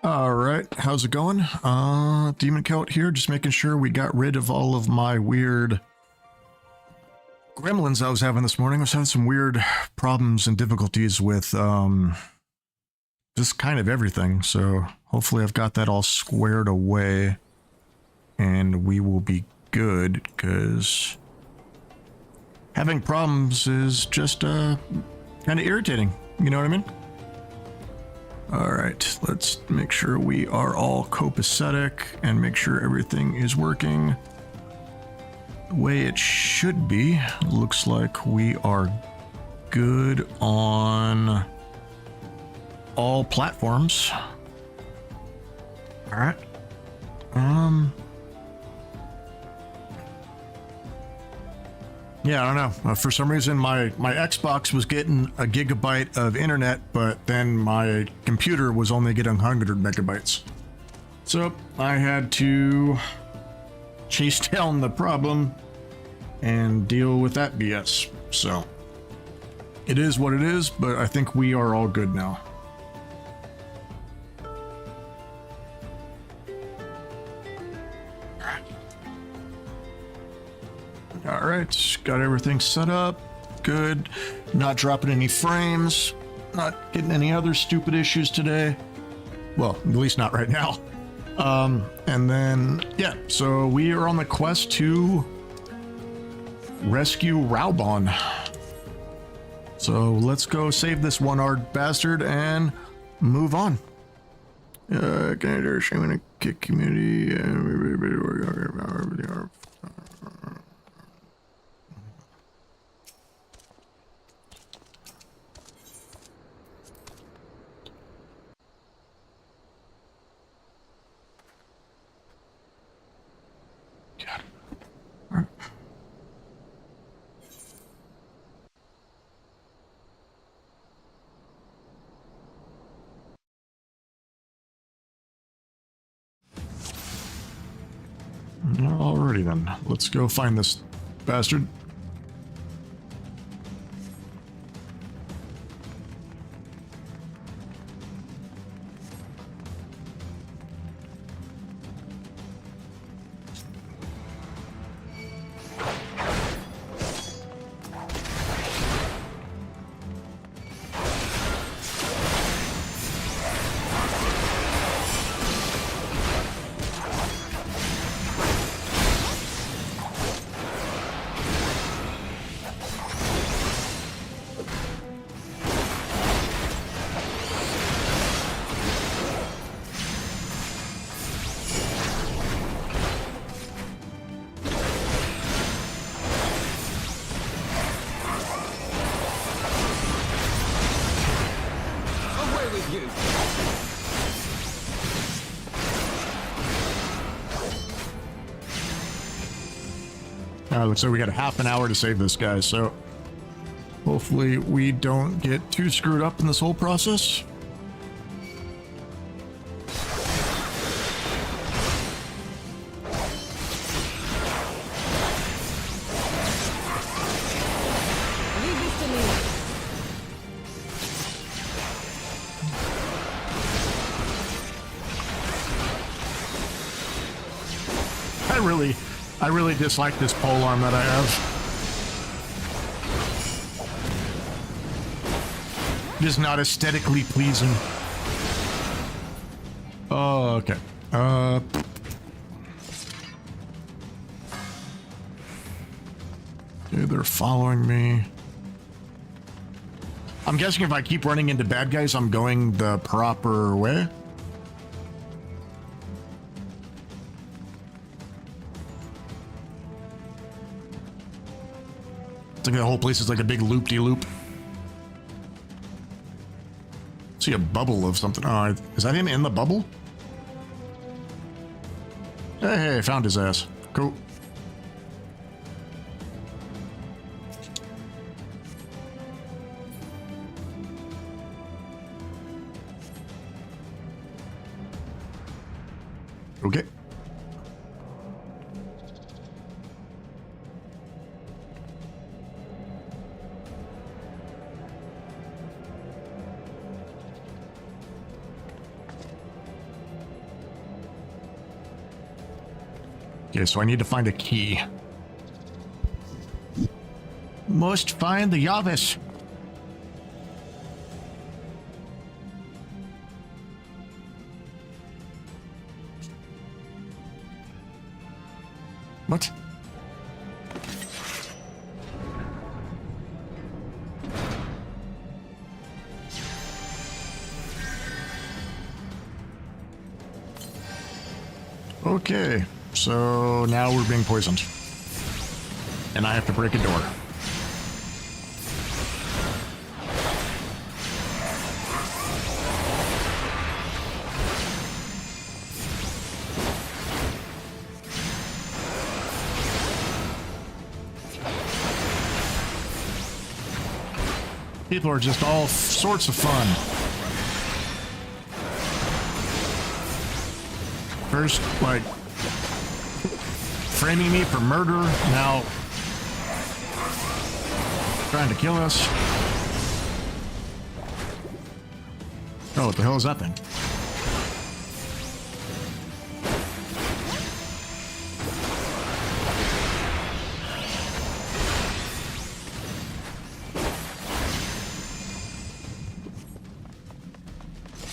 All right, how's it going? Demon Coat here, just making sure we got rid of all of my weird gremlins I was having this morning. I was having some weird problems and difficulties with just kind of everything, so hopefully I've got that all squared away and we will be good, because having problems is just kind of irritating, you know what I mean? All right, let's make sure we are all copacetic and make sure everything is working the way it should be. Looks like we are good on all platforms. All right. Yeah, I don't know. For some reason, my Xbox was getting a gigabyte of internet, but then my computer was only getting 100 megabytes. So I had to chase down the problem and deal with that BS. So it is what it is, but I think we are all good now. All right, got everything set up. Good. Not dropping any frames. Not getting any other stupid issues today. Well, at least not right now. And then, yeah, so we are on the quest to rescue Raubon. So let's go save this one-eyed bastard and move on. Canada Shaman Kick Community. Alrighty then, let's go find this bastard. Looks like we got a half an hour to save this guy, so hopefully we don't get too screwed up in this whole process. I really dislike this pole arm that I have. It is not aesthetically pleasing. Oh, okay. Okay, they're following me. I'm guessing if I keep running into bad guys, I'm going the proper way. It's like the whole place is like a big loop-de-loop. See a bubble of something. Oh, is that him in the bubble? Hey, I found his ass. Cool. Okay. Okay, so I need to find a key. Must find the Yavis. What? Okay, so now we're being poisoned. And I have to break a door. People are just all sorts of fun. First, like, framing me for murder, now trying to kill us. Oh, what the hell is that thing?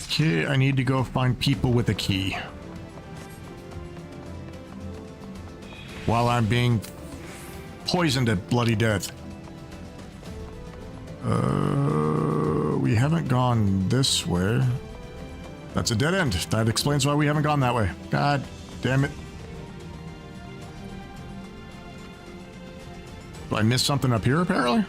Okay, I need to go find people with a key. While I'm being poisoned at bloody death. We haven't gone this way. That's a dead end. That explains why we haven't gone that way. God damn it. Do I miss something up here, apparently?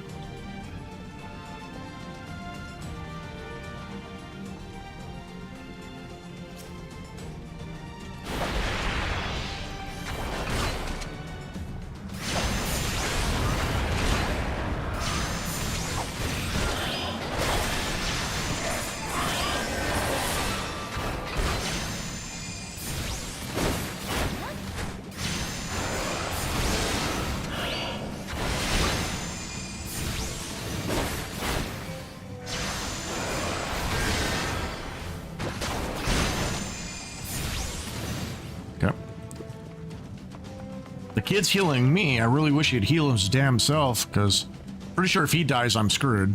The kid's healing me. I really wish he'd heal his damn self, because pretty sure if he dies, I'm screwed.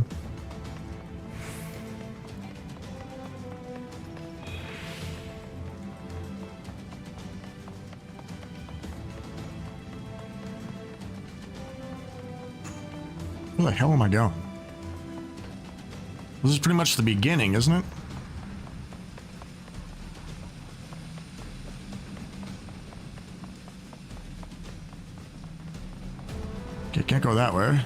Where the hell am I going? This is pretty much the beginning, isn't it? Okay, can't go that way.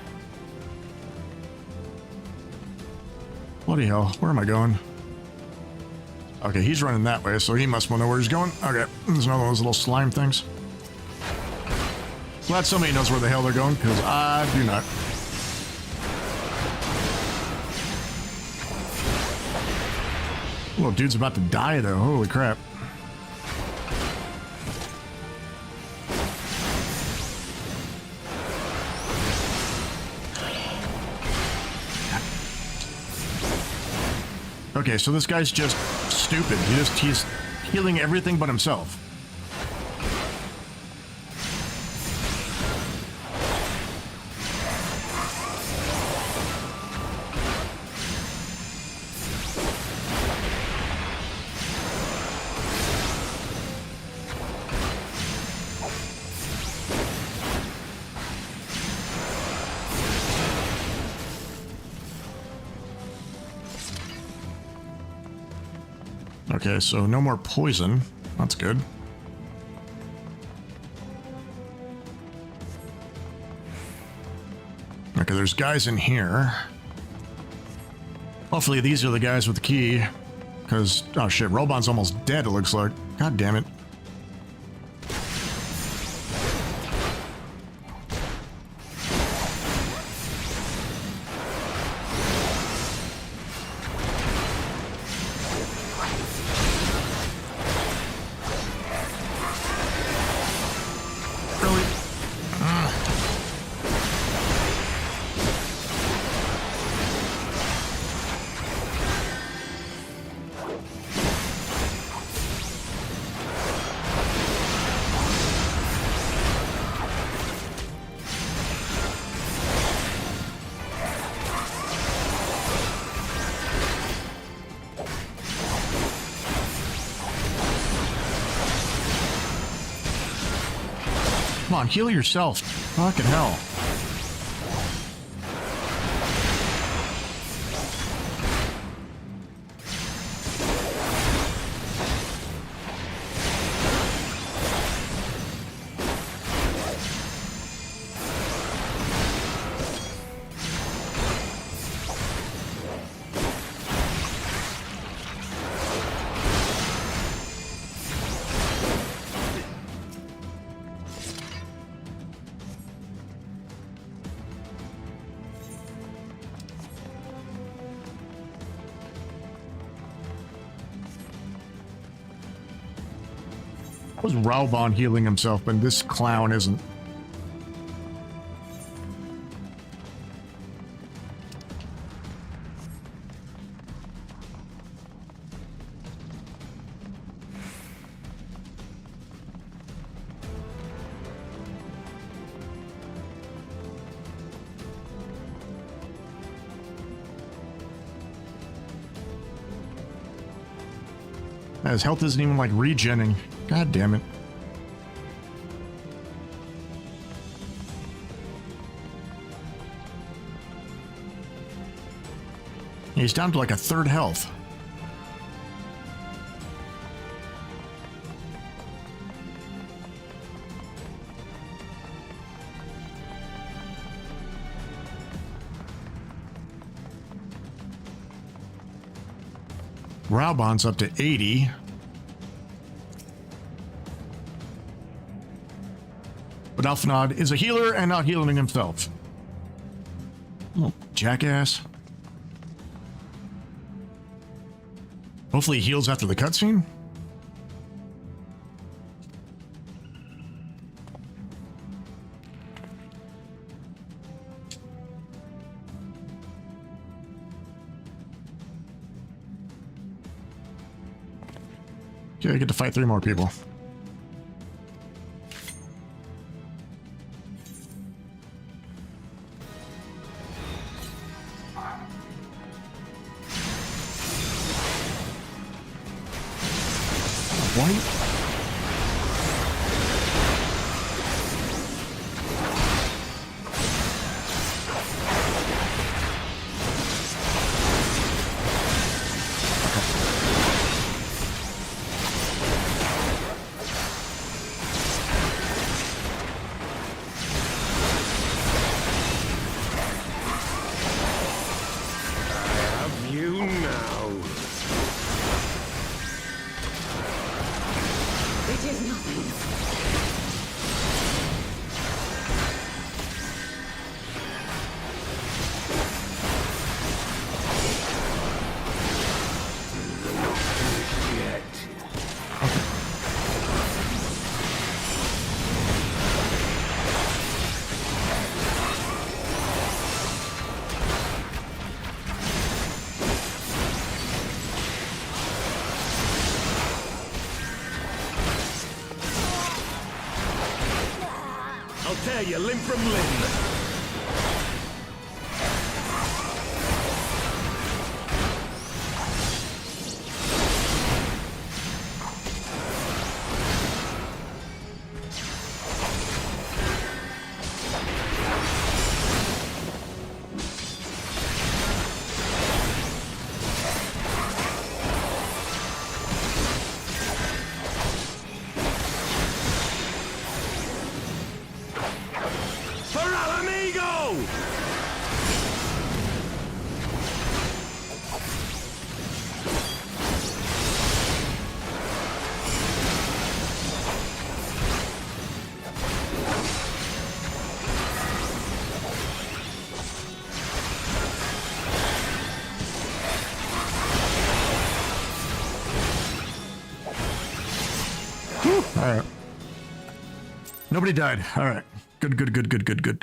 Bloody hell, where am I going? Okay, he's running that way, so he must well know where he's going. Okay, there's another one of those little slime things. Glad somebody knows where the hell they're going, because I do not. Little dude's about to die, though. Holy crap. Okay, so this guy's just stupid. He's healing everything but himself. Okay, so no more poison. That's good. Okay, there's guys in here. Hopefully these are the guys with the key. Because, oh shit, Robon's almost dead, it looks like. God damn it. Come on, heal yourself. Fucking hell. Was Raubon healing himself, but this clown isn't? His health isn't even like regenning. God damn it. He's down to like a third health. Raubon's up to 80. But Alphanod is a healer and not healing himself. Oh, jackass. Hopefully he heals after the cutscene. Okay, I get to fight 3 more people. White? Tear you limb from limb. Alright. Nobody died. Alright. Good, good, good, good, good, good.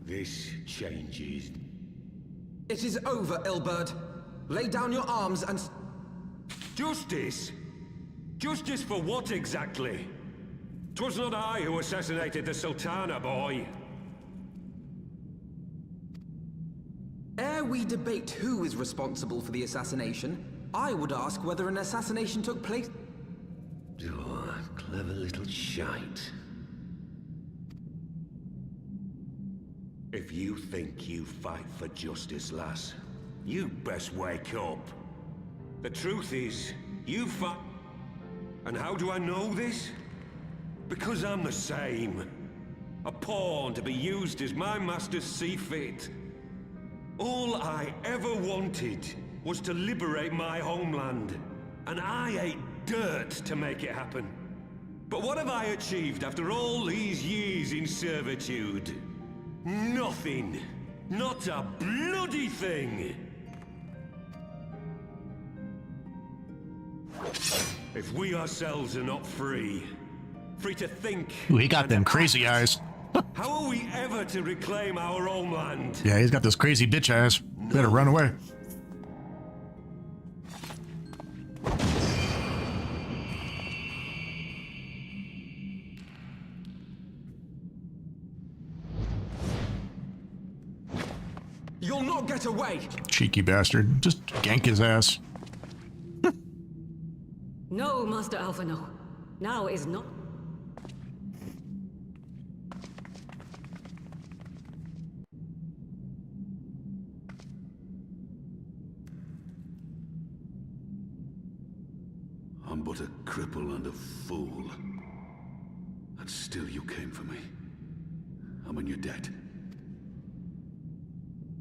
This changes. It is over, Ilberd. Lay down your arms and... Justice? Justice for what exactly? 'Twas not I who assassinated the Sultana, boy. Ere we debate who is responsible for the assassination, I would ask whether an assassination took place. Oh, clever little shite. If you think you fight for justice, lass, you best wake up. The truth is, you fight... And how do I know this? Because I'm the same. A pawn to be used as my masters see fit. All I ever wanted was to liberate my homeland. And I ate dirt to make it happen. But what have I achieved after all these years in servitude? Nothing. Not a bloody thing. If we ourselves are not free to think... Ooh, he got and them act, crazy eyes. how are we ever to reclaim our homeland? Yeah, he's got those crazy bitch eyes. Better run away. You'll not get away! Cheeky bastard. Just gank his ass. No, Master Alpha, no. Now is not... I'm but a cripple and a fool. And still you came for me. I'm in your debt.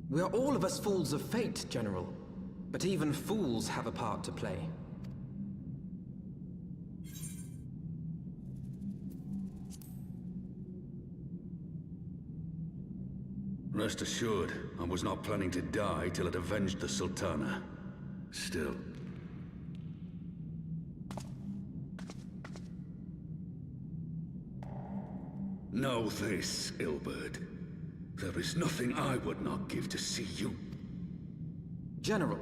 We are all of us fools of fate, General. But even fools have a part to play. Rest assured, I was not planning to die till I'd avenged the Sultana. Still. Know this, Ilberd. There is nothing I would not give to see you. General,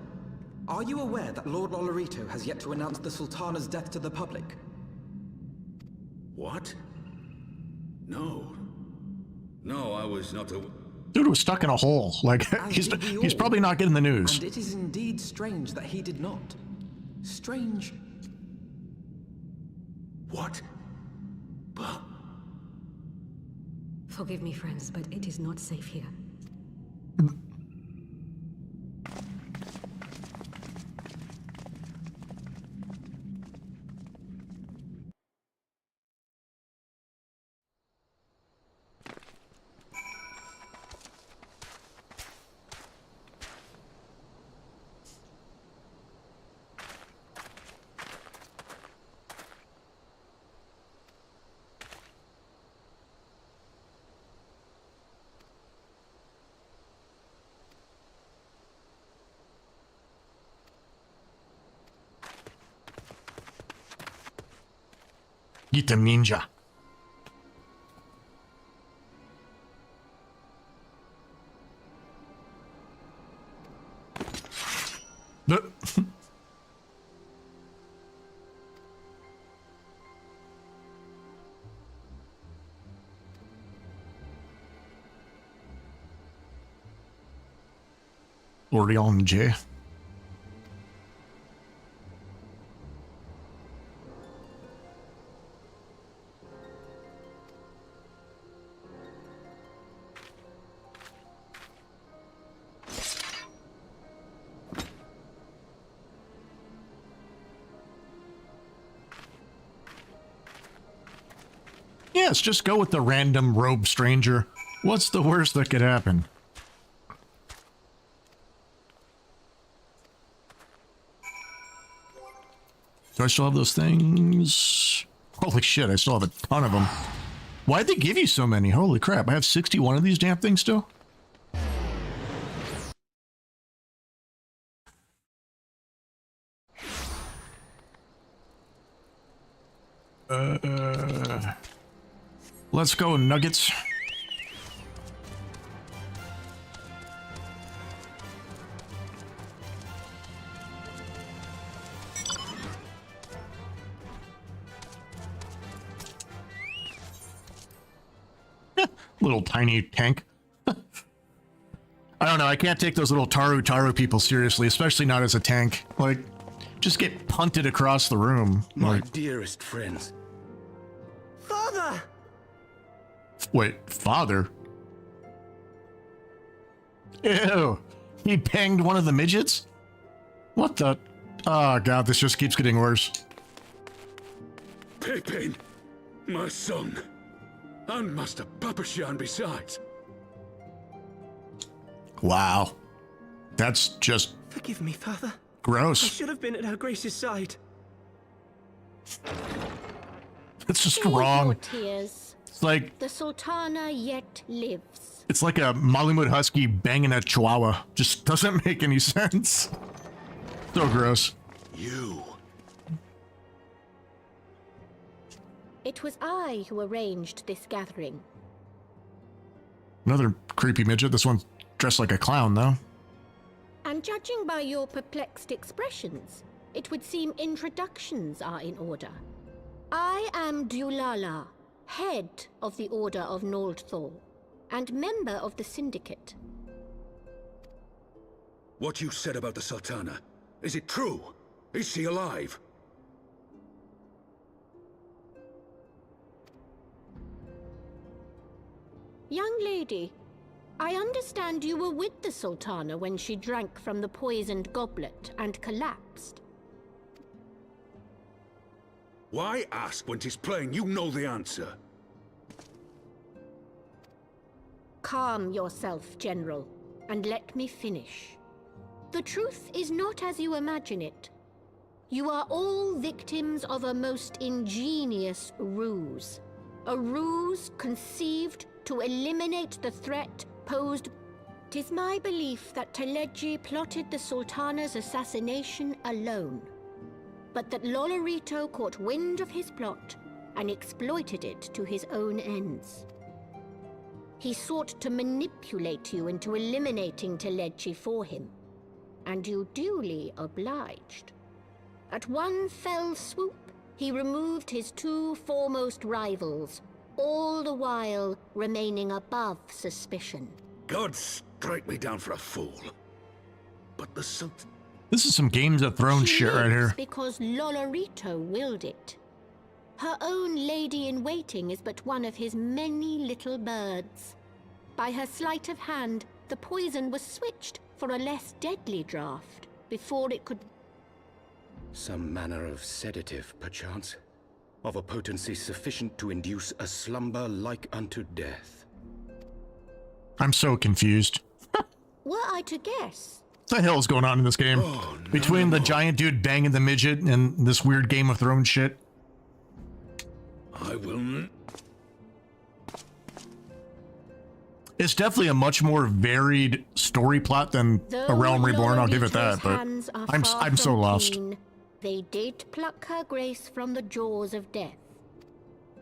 are you aware that Lord Olorito has yet to announce the Sultana's death to the public? What? No. No, I was not a... Dude was stuck in a hole. Like, As he's did we he's all. probably not getting the news. And it is indeed strange that he did not. Strange. What? But... Forgive me, friends, but it is not safe here. Gitam ninja. Orion J. Yes, just go with the random robe stranger. What's the worst that could happen? Do I still have those things? Holy shit, I still have a ton of them. Why'd they give you so many? Holy crap, I have 61 of these damn things still? Let's go, Nuggets. Little tiny tank. I don't know, I can't take those little Taru people seriously, especially not as a tank. Like, just get punted across the room. My Like, dearest friends. Father! wait, father? Ew. He banged one of the midgets? What the? Oh, God, this just keeps getting worse. Pippin, my son, and Master Papashan besides. Wow. That's just Forgive me, Father. I gross. should have been at Her Grace's side. It's just Save your wrong. tears. It's like The Sultana yet lives. it's like a Malamute Husky banging a Chihuahua. Just doesn't make any sense. So gross. You. It was I who arranged this gathering. Another creepy midget. This one's dressed like a clown, though. And judging by your perplexed expressions, it would seem introductions are in order. I am Dulala, head of the Order of Noldthal, and member of the Syndicate. What you said about the Sultana, is it true? Is she alive? Young lady, I understand you were with the Sultana when she drank from the poisoned goblet and collapsed. Why ask when 'tis plain you know the answer? Calm yourself, General, and let me finish. The truth is not as you imagine it. You are all victims of a most ingenious ruse. A ruse conceived to eliminate the threat posed. 'Tis my belief that Teleji plotted the Sultana's assassination alone, but that Lolorito caught wind of his plot and exploited it to his own ends. He sought to manipulate you into eliminating Teleji for him, and you duly obliged. At one fell swoop, he removed his two foremost rivals, all the while remaining above suspicion. God strike me down for a fool. But the Sultan... This is some Games of Thrones She shit right here. lives because Lolorito willed it. Her own lady-in-waiting is but one of his many little birds. By her sleight of hand, the poison was switched for a less deadly draught before it could... Some manner of sedative, perchance, of a potency sufficient to induce a slumber like unto death. I'm so confused. Were I to guess, What the hell is going on in this game? Oh, no. Between the giant dude banging the midget and this weird Game of Thrones shit. I will... It's definitely a much more varied story plot than though A Realm Reborn, I'll give it that, Lolorito's but hands are I'm far so from lost. clean, they did pluck her grace from the jaws of death.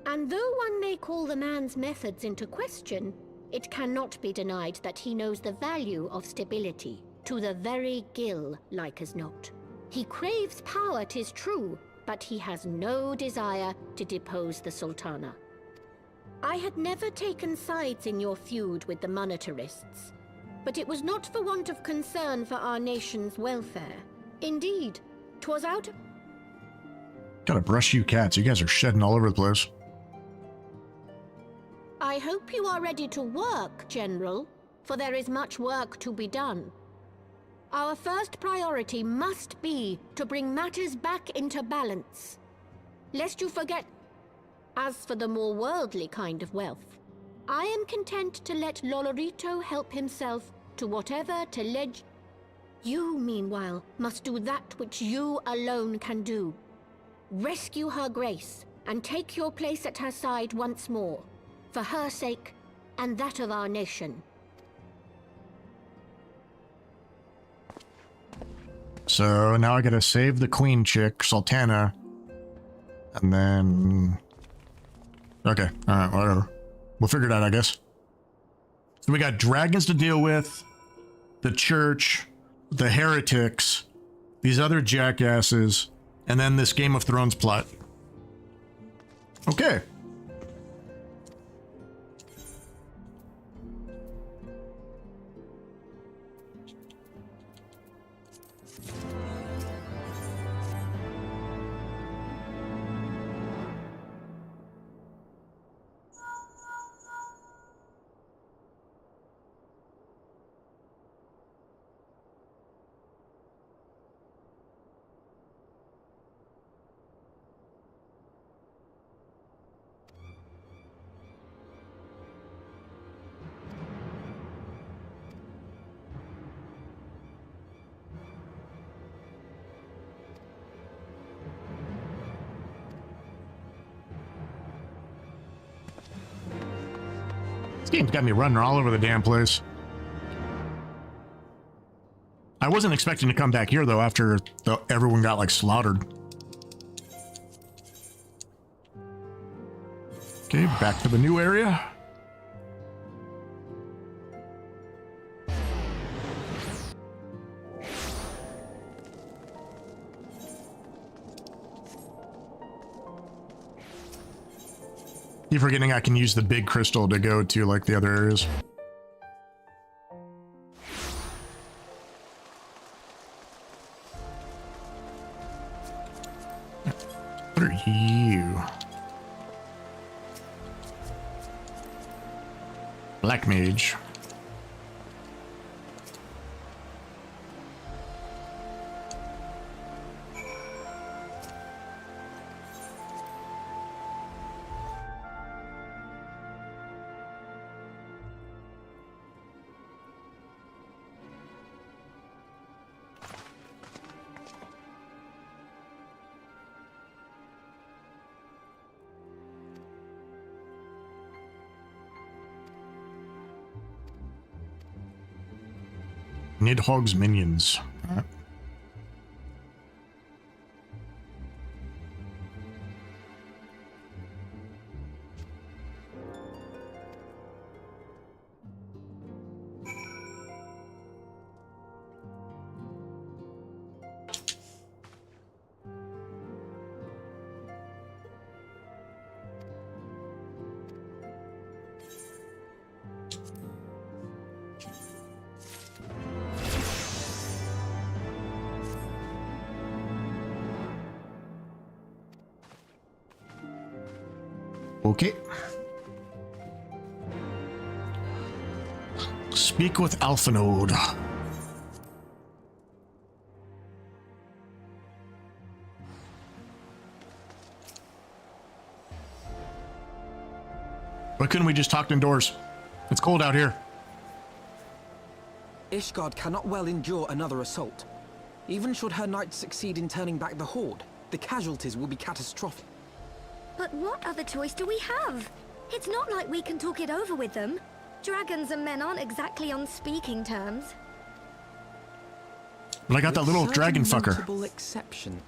And though one may call the man's methods into question, it cannot be denied that he knows the value of stability, to the very gill, like as not. He craves power, 'tis true, but he has no desire to depose the Sultana. I had never taken sides in your feud with the monetarists, but it was not for want of concern for our nation's welfare. Indeed, 'twas out of... Gotta brush you cats. You guys are shedding all over the place. I hope you are ready to work, General, for there is much work to be done. Our first priority must be to bring matters back into balance. Lest you forget, as for the more worldly kind of wealth, I am content to let Lolorito help himself to whatever Telej... You, meanwhile, must do that which you alone can do. Rescue her grace, and take your place at her side once more, for her sake, and that of our nation. So now I gotta save the queen chick, Sultana. And then... Okay, alright, whatever. We'll figure it out, I guess. So we got dragons to deal with, the church, the heretics, these other jackasses, and then this Game of Thrones plot. Okay. Game's got me running all over the damn place. I wasn't expecting to come back here, though, after everyone got, like, slaughtered. Okay, back to the new area. Keep forgetting I can use the big crystal to go to, like, the other areas. What are you? Black Mage. Nidhogg's minions. All right. Okay. Speak with Alphanode. Why couldn't we just talk indoors? It's cold out here. Ishgard cannot well endure another assault. Even should her knights succeed in turning back the Horde, the casualties will be catastrophic. But what other choice do we have? It's not like we can talk it over with them. Dragons and men aren't exactly on speaking terms. But I got that With little certain dragon fucker. notable exception.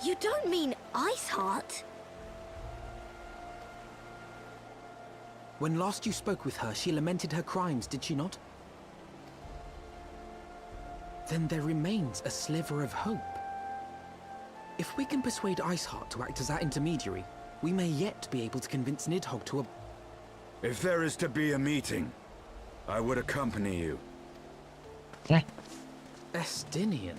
You don't mean Iceheart? When last you spoke with her, she lamented her crimes, did she not? Then there remains a sliver of hope. If we can persuade Iceheart to act as our intermediary, we may yet be able to convince Nidhogg to If there is to be a meeting, I would accompany you. Yeah. Estinian.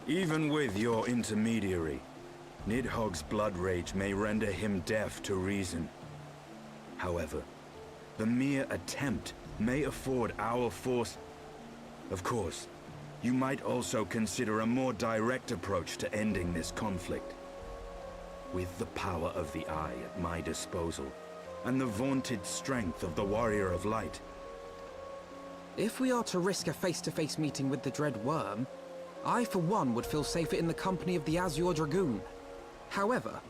Even with your intermediary, Nidhogg's blood rage may render him deaf to reason. However, the mere attempt may afford our force. Of course, you might also consider a more direct approach to ending this conflict. With the power of the Eye at my disposal, and the vaunted strength of the Warrior of Light. If we are to risk a face-to-face meeting with the Dread Worm, I for one would feel safer in the company of the Azure Dragoon. However,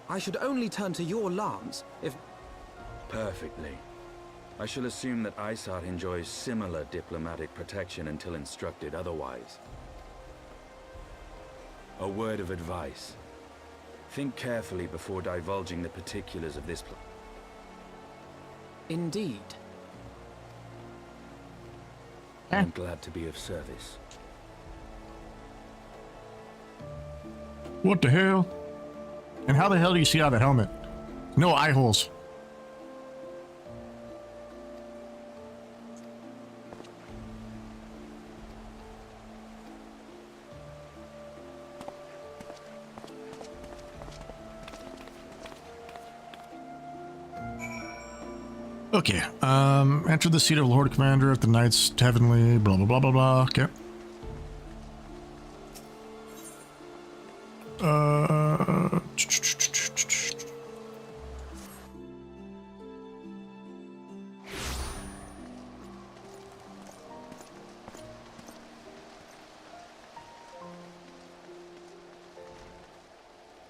I should only turn to your Lance if... Perfectly. I shall assume that Iceheart enjoys similar diplomatic protection until instructed otherwise. A word of advice. Think carefully before divulging the particulars of this plan. Indeed. I'm glad to be of service. What the hell? And how the hell do you see out of the helmet? No eye holes. Okay, enter the seat of Lord Commander at the Knights Heavenly, blah, blah, blah, blah, blah. Okay.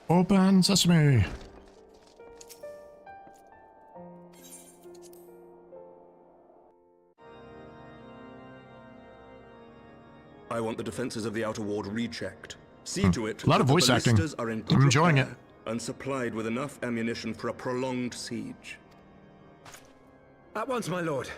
Open sesame. I want the defenses of the Outer Ward rechecked. See to it A lot of that voice the acting. ballistas are in good I'm enjoying repair it. and supplied with enough ammunition for a prolonged siege. At once, my lord.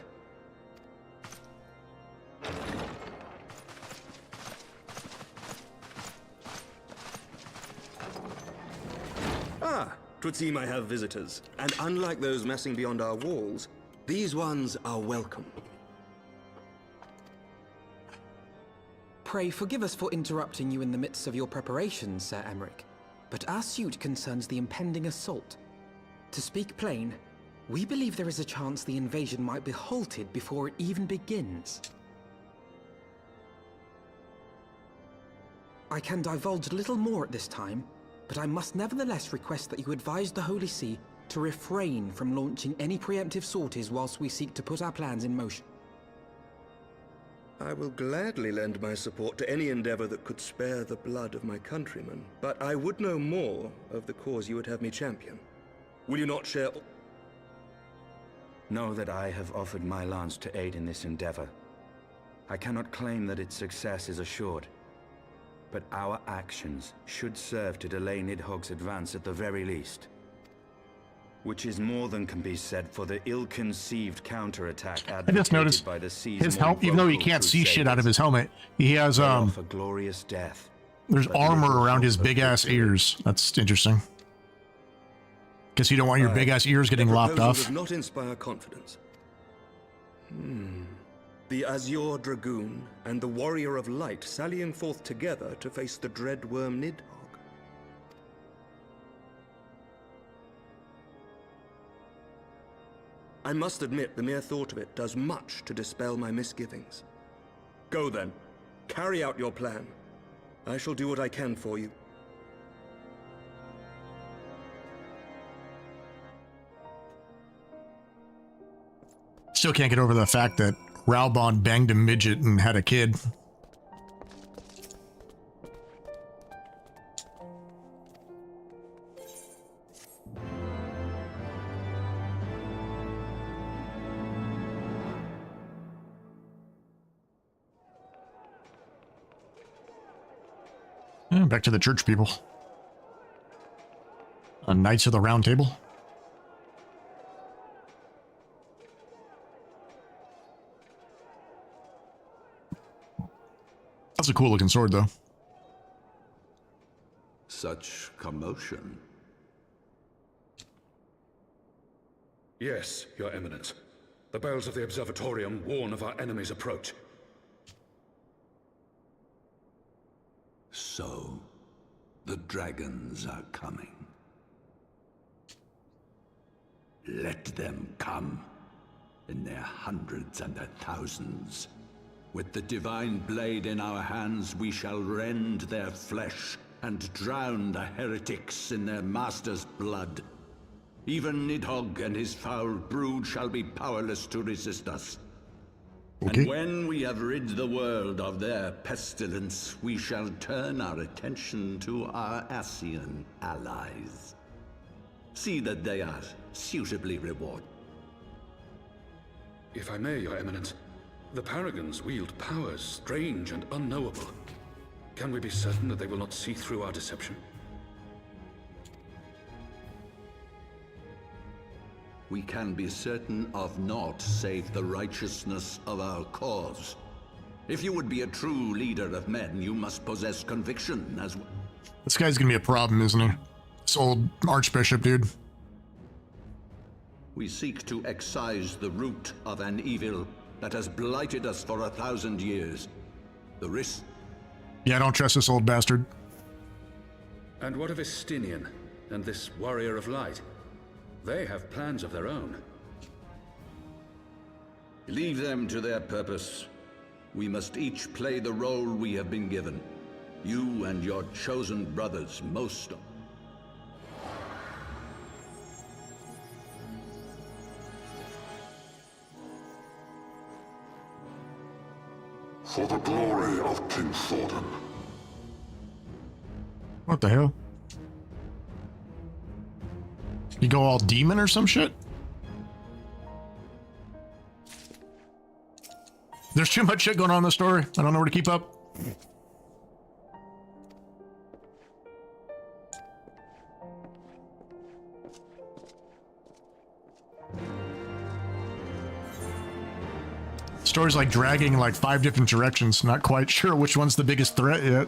Ah, 'twould seem I have visitors. And unlike those messing beyond our walls, these ones are welcome. Pray forgive us for interrupting you in the midst of your preparations, Sir Emmerich, but our suit concerns the impending assault. To speak plain, we believe there is a chance the invasion might be halted before it even begins. I can divulge little more at this time, but I must nevertheless request that you advise the Holy See to refrain from launching any preemptive sorties whilst we seek to put our plans in motion. I will gladly lend my support to any endeavor that could spare the blood of my countrymen, but I would know more of the cause you would have me champion. Will you not share? Know that I have offered my lance to aid in this endeavor. I cannot claim that its success is assured, but our actions should serve to delay Nidhogg's advance at the very least. Which is more than can be said for the ill-conceived counterattack I just noticed by the his helmet, even though you can't see shit out of his helmet, he has a glorious death. there's armor around his big ass ears. That's interesting. Guess you don't want your big ass ears getting lopped off. Does not inspire confidence. The Azure Dragoon and the Warrior of Light sallying forth together to face the dread worm Nidhogg. I must admit the mere thought of it does much to dispel my misgivings. Go then. Carry out your plan. I shall do what I can for you. Still can't get over the fact that Raubon banged a midget and had a kid. Back to the church people. Knights of the Round Table. That's a cool looking sword, though. Such commotion. Yes, Your Eminence. The bells of the Observatorium warn of our enemy's approach. So, the dragons are coming. Let them come, in their hundreds and their thousands. With the divine blade in our hands, we shall rend their flesh and drown the heretics in their master's blood. Even Nidhogg and his foul brood shall be powerless to resist us. Okay. And when we have rid the world of their pestilence, we shall turn our attention to our Ascian allies. See that they are suitably rewarded. If I may, Your Eminence, the Paragons wield powers strange and unknowable. Can we be certain that they will not see through our deception? We can be certain of naught save the righteousness of our cause. If you would be a true leader of men, you must possess conviction as well. This guy's gonna be a problem, isn't he? This old archbishop, dude. We seek to excise the root of an evil that has blighted us for 1,000 years. The risk... Yeah, don't trust this old bastard. And what of Estinian and this Warrior of Light? They have plans of their own. Leave them to their purpose. We must each play the role we have been given. You and your chosen brothers most. For the glory of King Thordan. What the hell? You go all demon or some shit? There's too much shit going on in the story. I don't know where to keep up. Story's like dragging in like 5 different directions. Not quite sure which one's the biggest threat yet.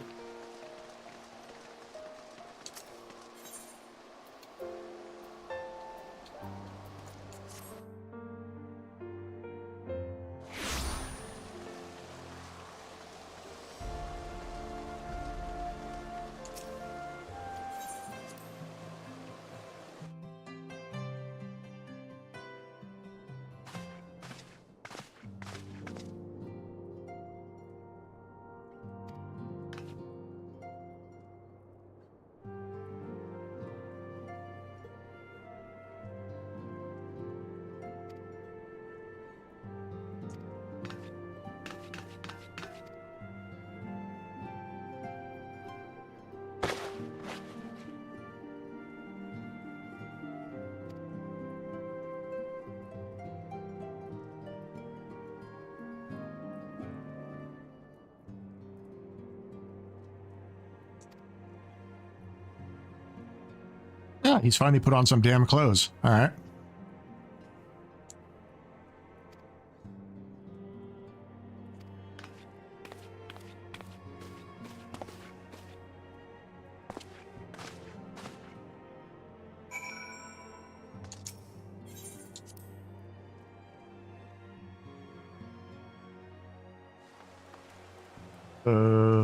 Yeah, he's finally put on some damn clothes. All right.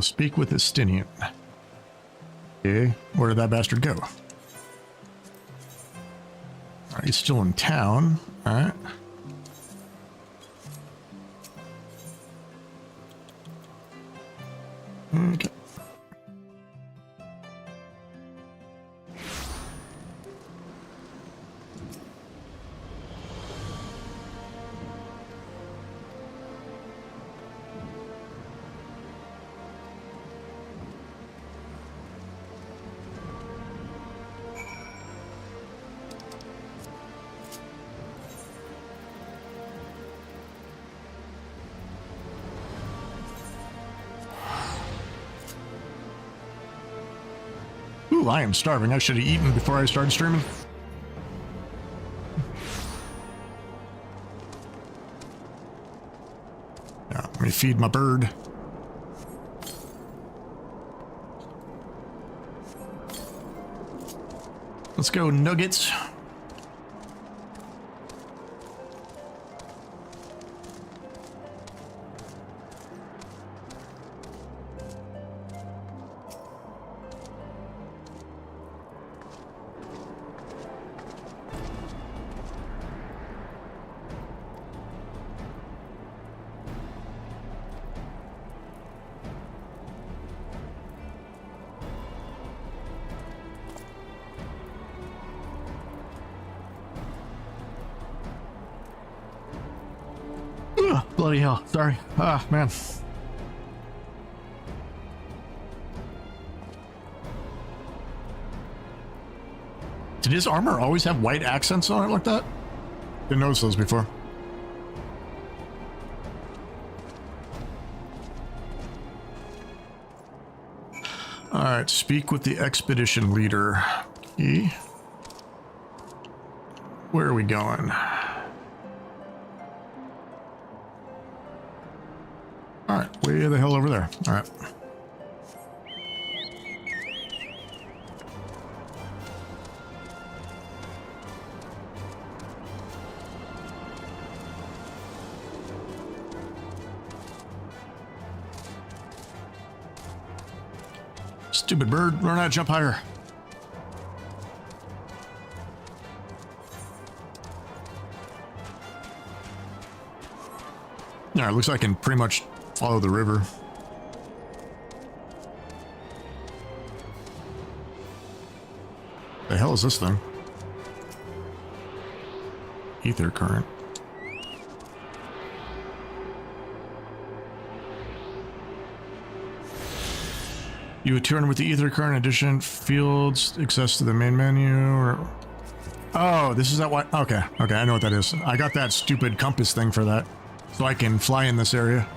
Speak with Estinian. Okay, where did that bastard go? He's still in town. All right. Okay. Ooh, I am starving. I should have eaten before I started streaming. Yeah, let me feed my bird. Let's go, nuggets. Bloody hell. Sorry. Ah, man. Did his armor always have white accents on it like that? Didn't notice those before. Alright, speak with the expedition leader. Okay. Where are we going? Alright, way the hell over there. Alright. Stupid bird, learn how to jump higher. Yeah, it looks like I can pretty much follow the river. The hell is this thing? Ether current. You would turn with the ether current addition fields, access to the main menu, or Oh, this is that why? Okay, okay, I know what that is. I got that stupid compass thing for that, so I can fly in this area.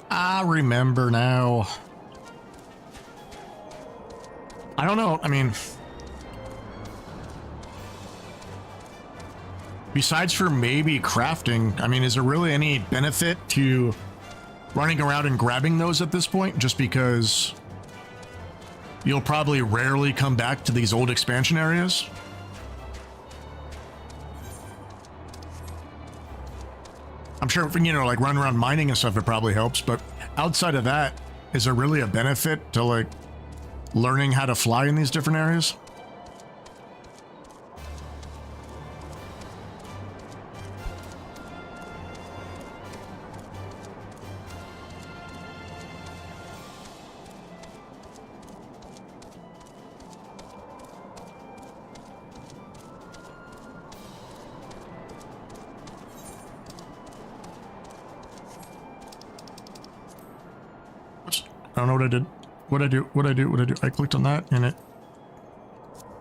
I remember now. I don't know. I mean, besides for maybe crafting, I mean, is there really any benefit to running around and grabbing those at this point? Just because you'll probably rarely come back to these old expansion areas? I'm sure, you know, like running around mining and stuff, it probably helps, but outside of that, is there really a benefit to like learning how to fly in these different areas? I don't know what I did. What'd I do? I clicked on that and it...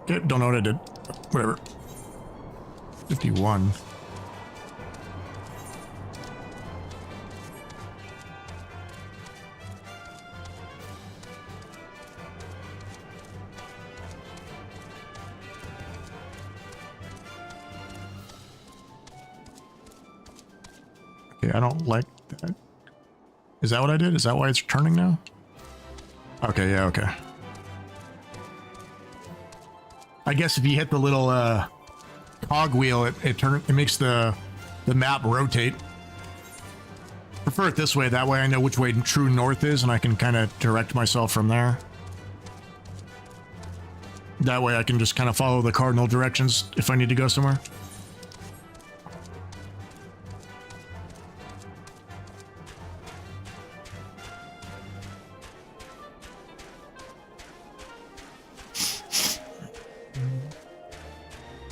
Okay, don't know what I did. Whatever. 51. Okay, I don't like that. Is that what I did? Is that why it's turning now? Okay, yeah, okay. I guess if you hit the little cog wheel, it makes the map rotate. Prefer it this way, that way I know which way true north is and I can kind of direct myself from there. That way I can just kind of follow the cardinal directions if I need to go somewhere.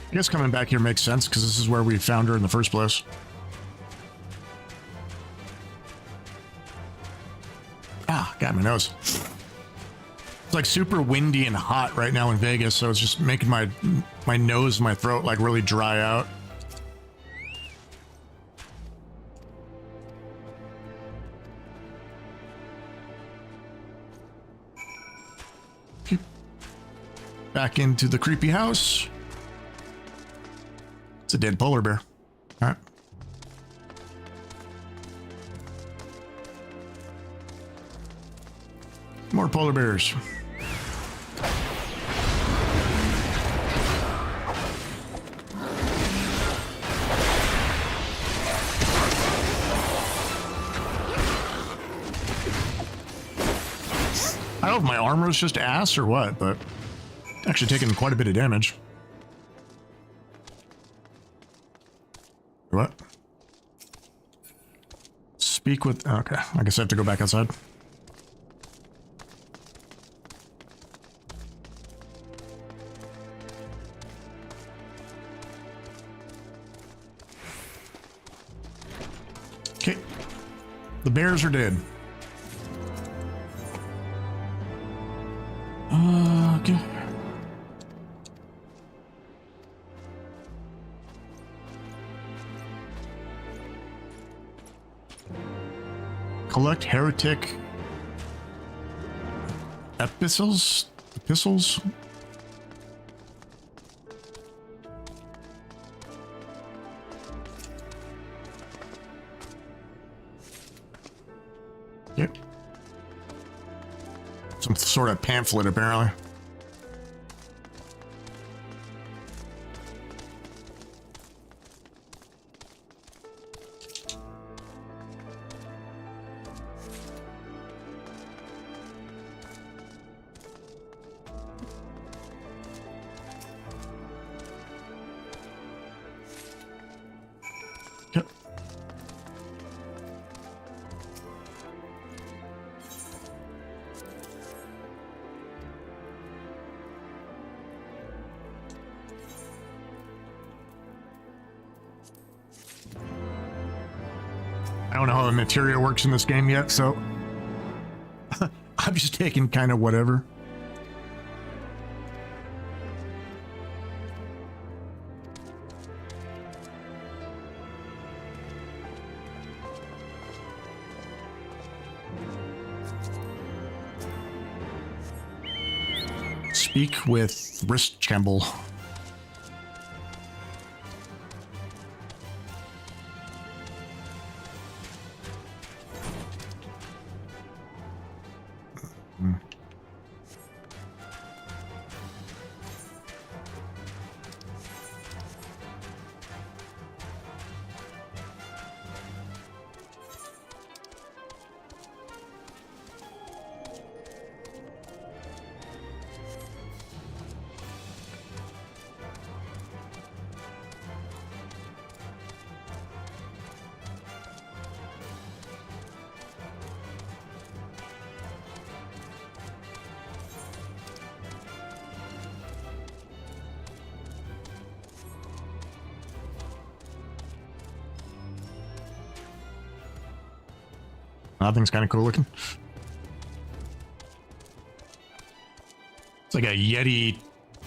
I guess coming back here makes sense because this is where we found her in the first place. Ah, got my nose. It's like super windy and hot right now in Vegas, so it's just making my nose and my throat like really dry out. Back into the creepy house. It's a dead polar bear. All right. More polar bears. I don't know if my armor is just ass or what, but actually taking quite a bit of damage. What? Speak with... Okay, I guess I have to go back outside. Okay. The bears are dead. Okay. Collect heretic epistles? Yep. Some sort of pamphlet, apparently. I don't know how the materia works in this game yet, so I'm just taking kind of whatever. Speak with wrist Chamble. That thing's kind of cool looking. It's like a Yeti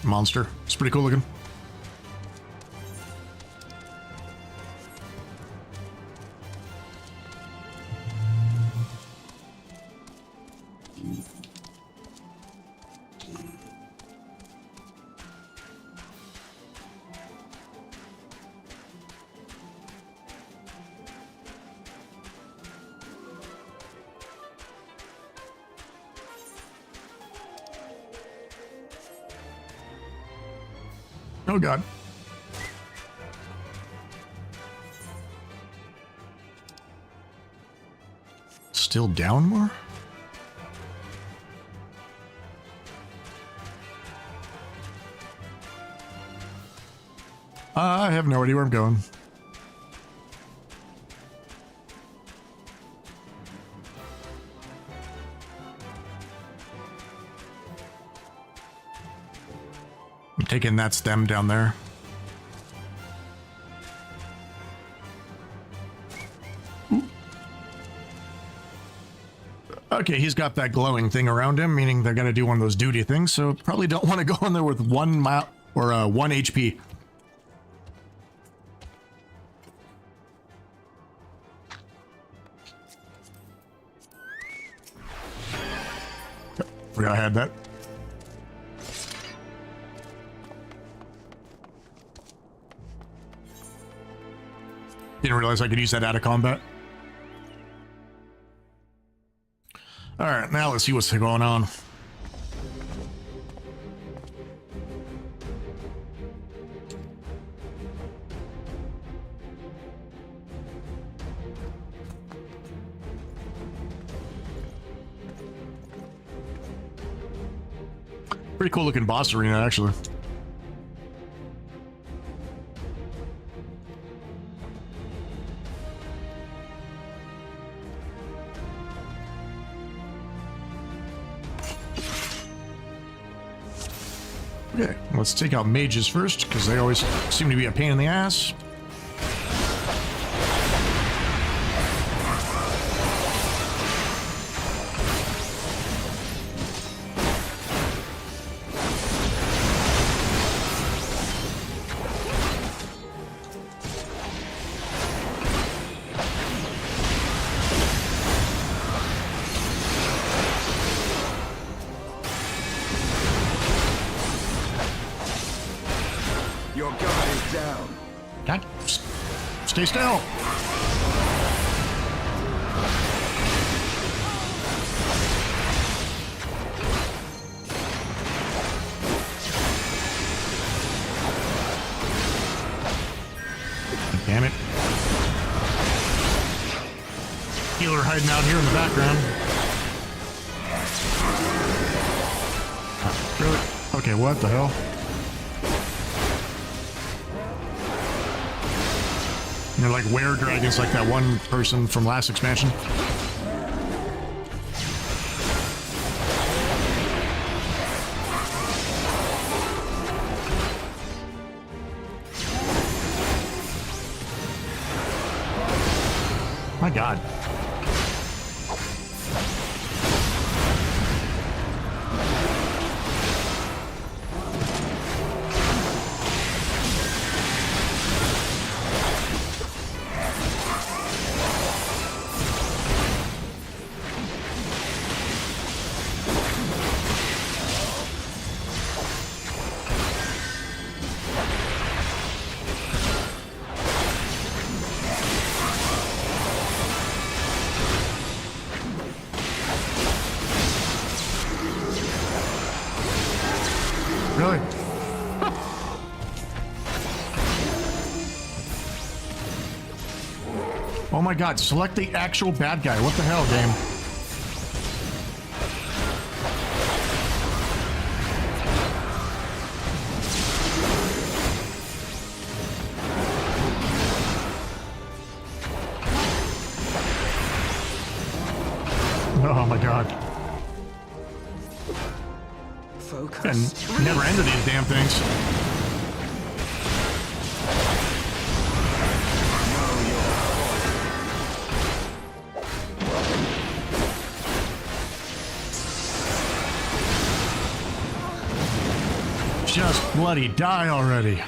monster. It's pretty cool looking. Oh god. Still down more? I have no idea where I'm going. Taking that's them down there. Ooh. Okay, he's got that glowing thing around him, meaning they're gonna do one of those duty things, so probably don't want to go in there with 1 mile or 1 HP. Forgot I had that. Didn't realize I could use that out of combat. Alright, now let's see what's going on. Pretty cool looking boss arena, actually. Okay, let's take out mages first, because they always seem to be a pain in the ass. Your guard is down. Okay. Stay still. Damn it. Healer hiding out here in the background. Really? Okay, what the hell? They're like were-dragons, like that one person from last expansion. My God. Really? Oh my God, select the actual bad guy. What the hell, game? Oh my God. Focus. And never end of these damn things. Just bloody die already.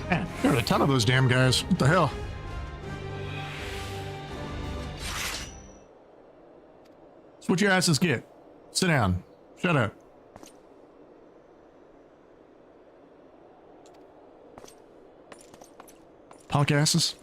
Man, there are a ton of those damn guys. What the hell? That's what your asses get. Sit down. Shut up. Punk asses.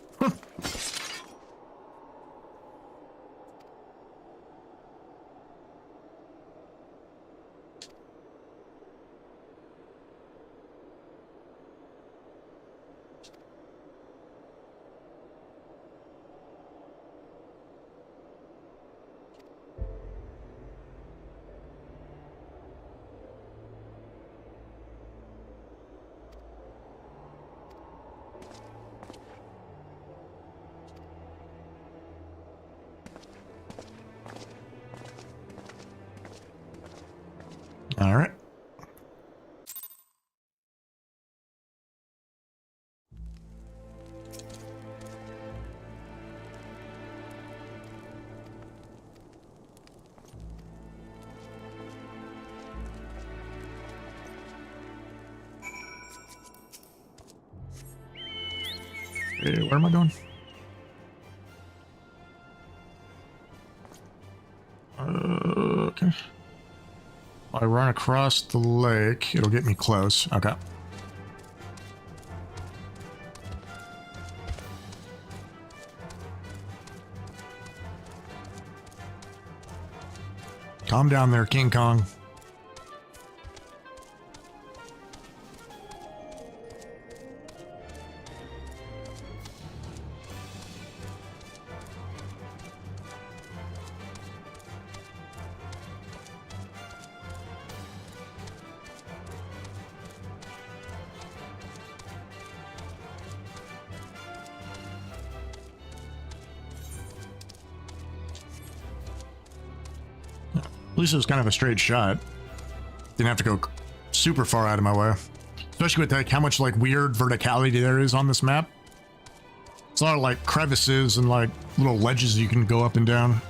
All right. Hey, where am I going? Okay. I run across the lake. It'll get me close. Okay. Calm down there, King Kong. At least it was kind of a straight shot. Didn't have to go super far out of my way. Especially with like how much like weird verticality there is on this map. It's a lot of like crevices and like little ledges you can go up and down.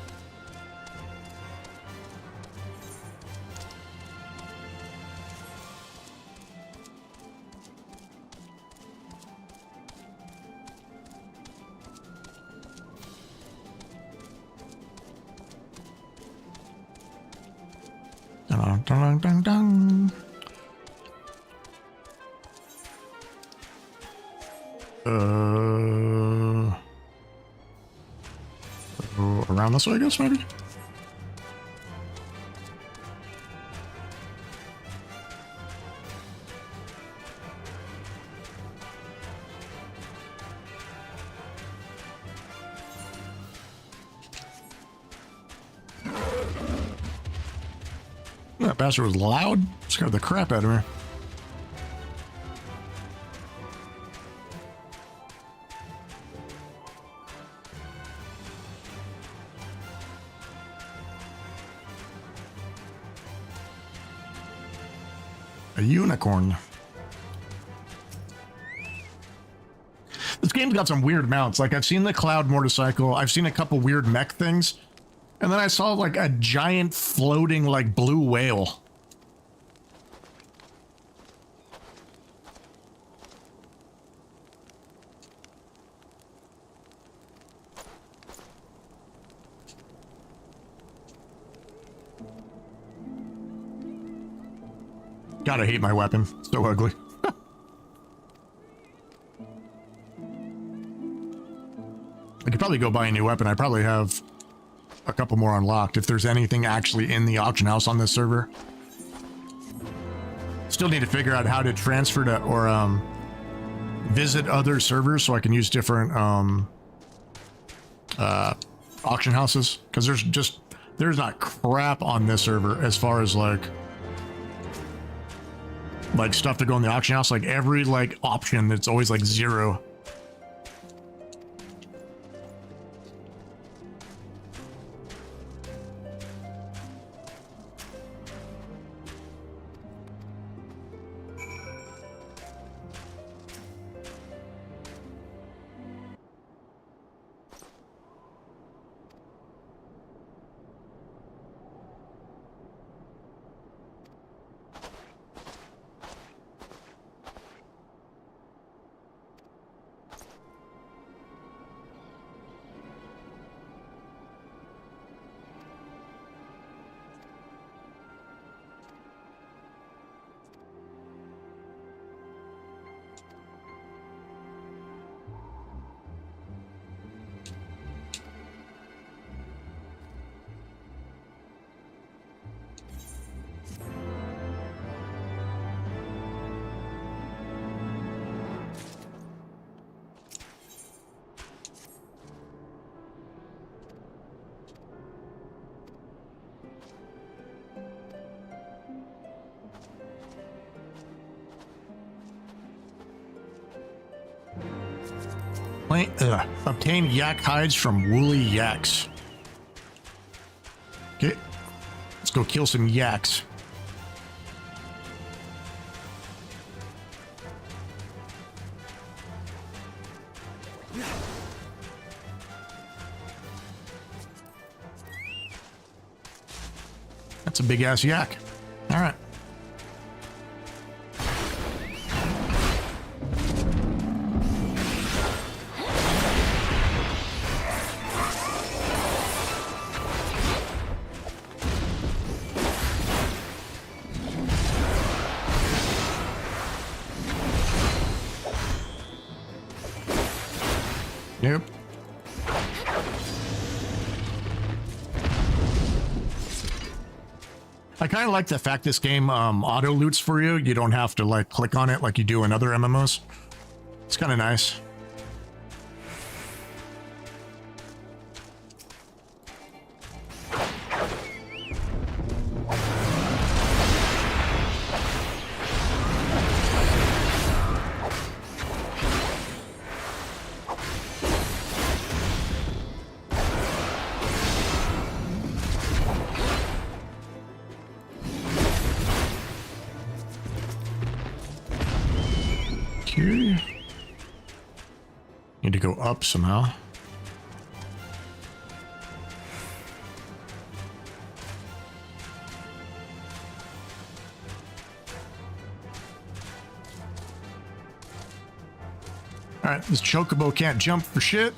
Dun, dun, dun, dun. Around this way, I guess, maybe? That bastard was loud. Scared the crap out of me. A unicorn. This game's got some weird mounts. Like, I've seen the cloud motorcycle. I've seen a couple weird mech things. And then I saw, like, a giant floating, like, blue whale. God, I hate my weapon. So ugly. I could probably go buy a new weapon. I probably have a couple more unlocked if there's anything actually in the auction house on this server. Still need to figure out how to transfer to or visit other servers so I can use different auction houses, because there's not crap on this server as far as like stuff to go in the auction house. Like every like option, it's always like 0. Obtain yak hides from woolly yaks. Okay, let's go kill some yaks. That's a big ass yak. All right. Nope. I kind of like the fact this game auto loots for you. You don't have to like click on it like you do in other MMOs. It's kind of nice. Need to go up somehow. Alright, this chocobo can't jump for shit.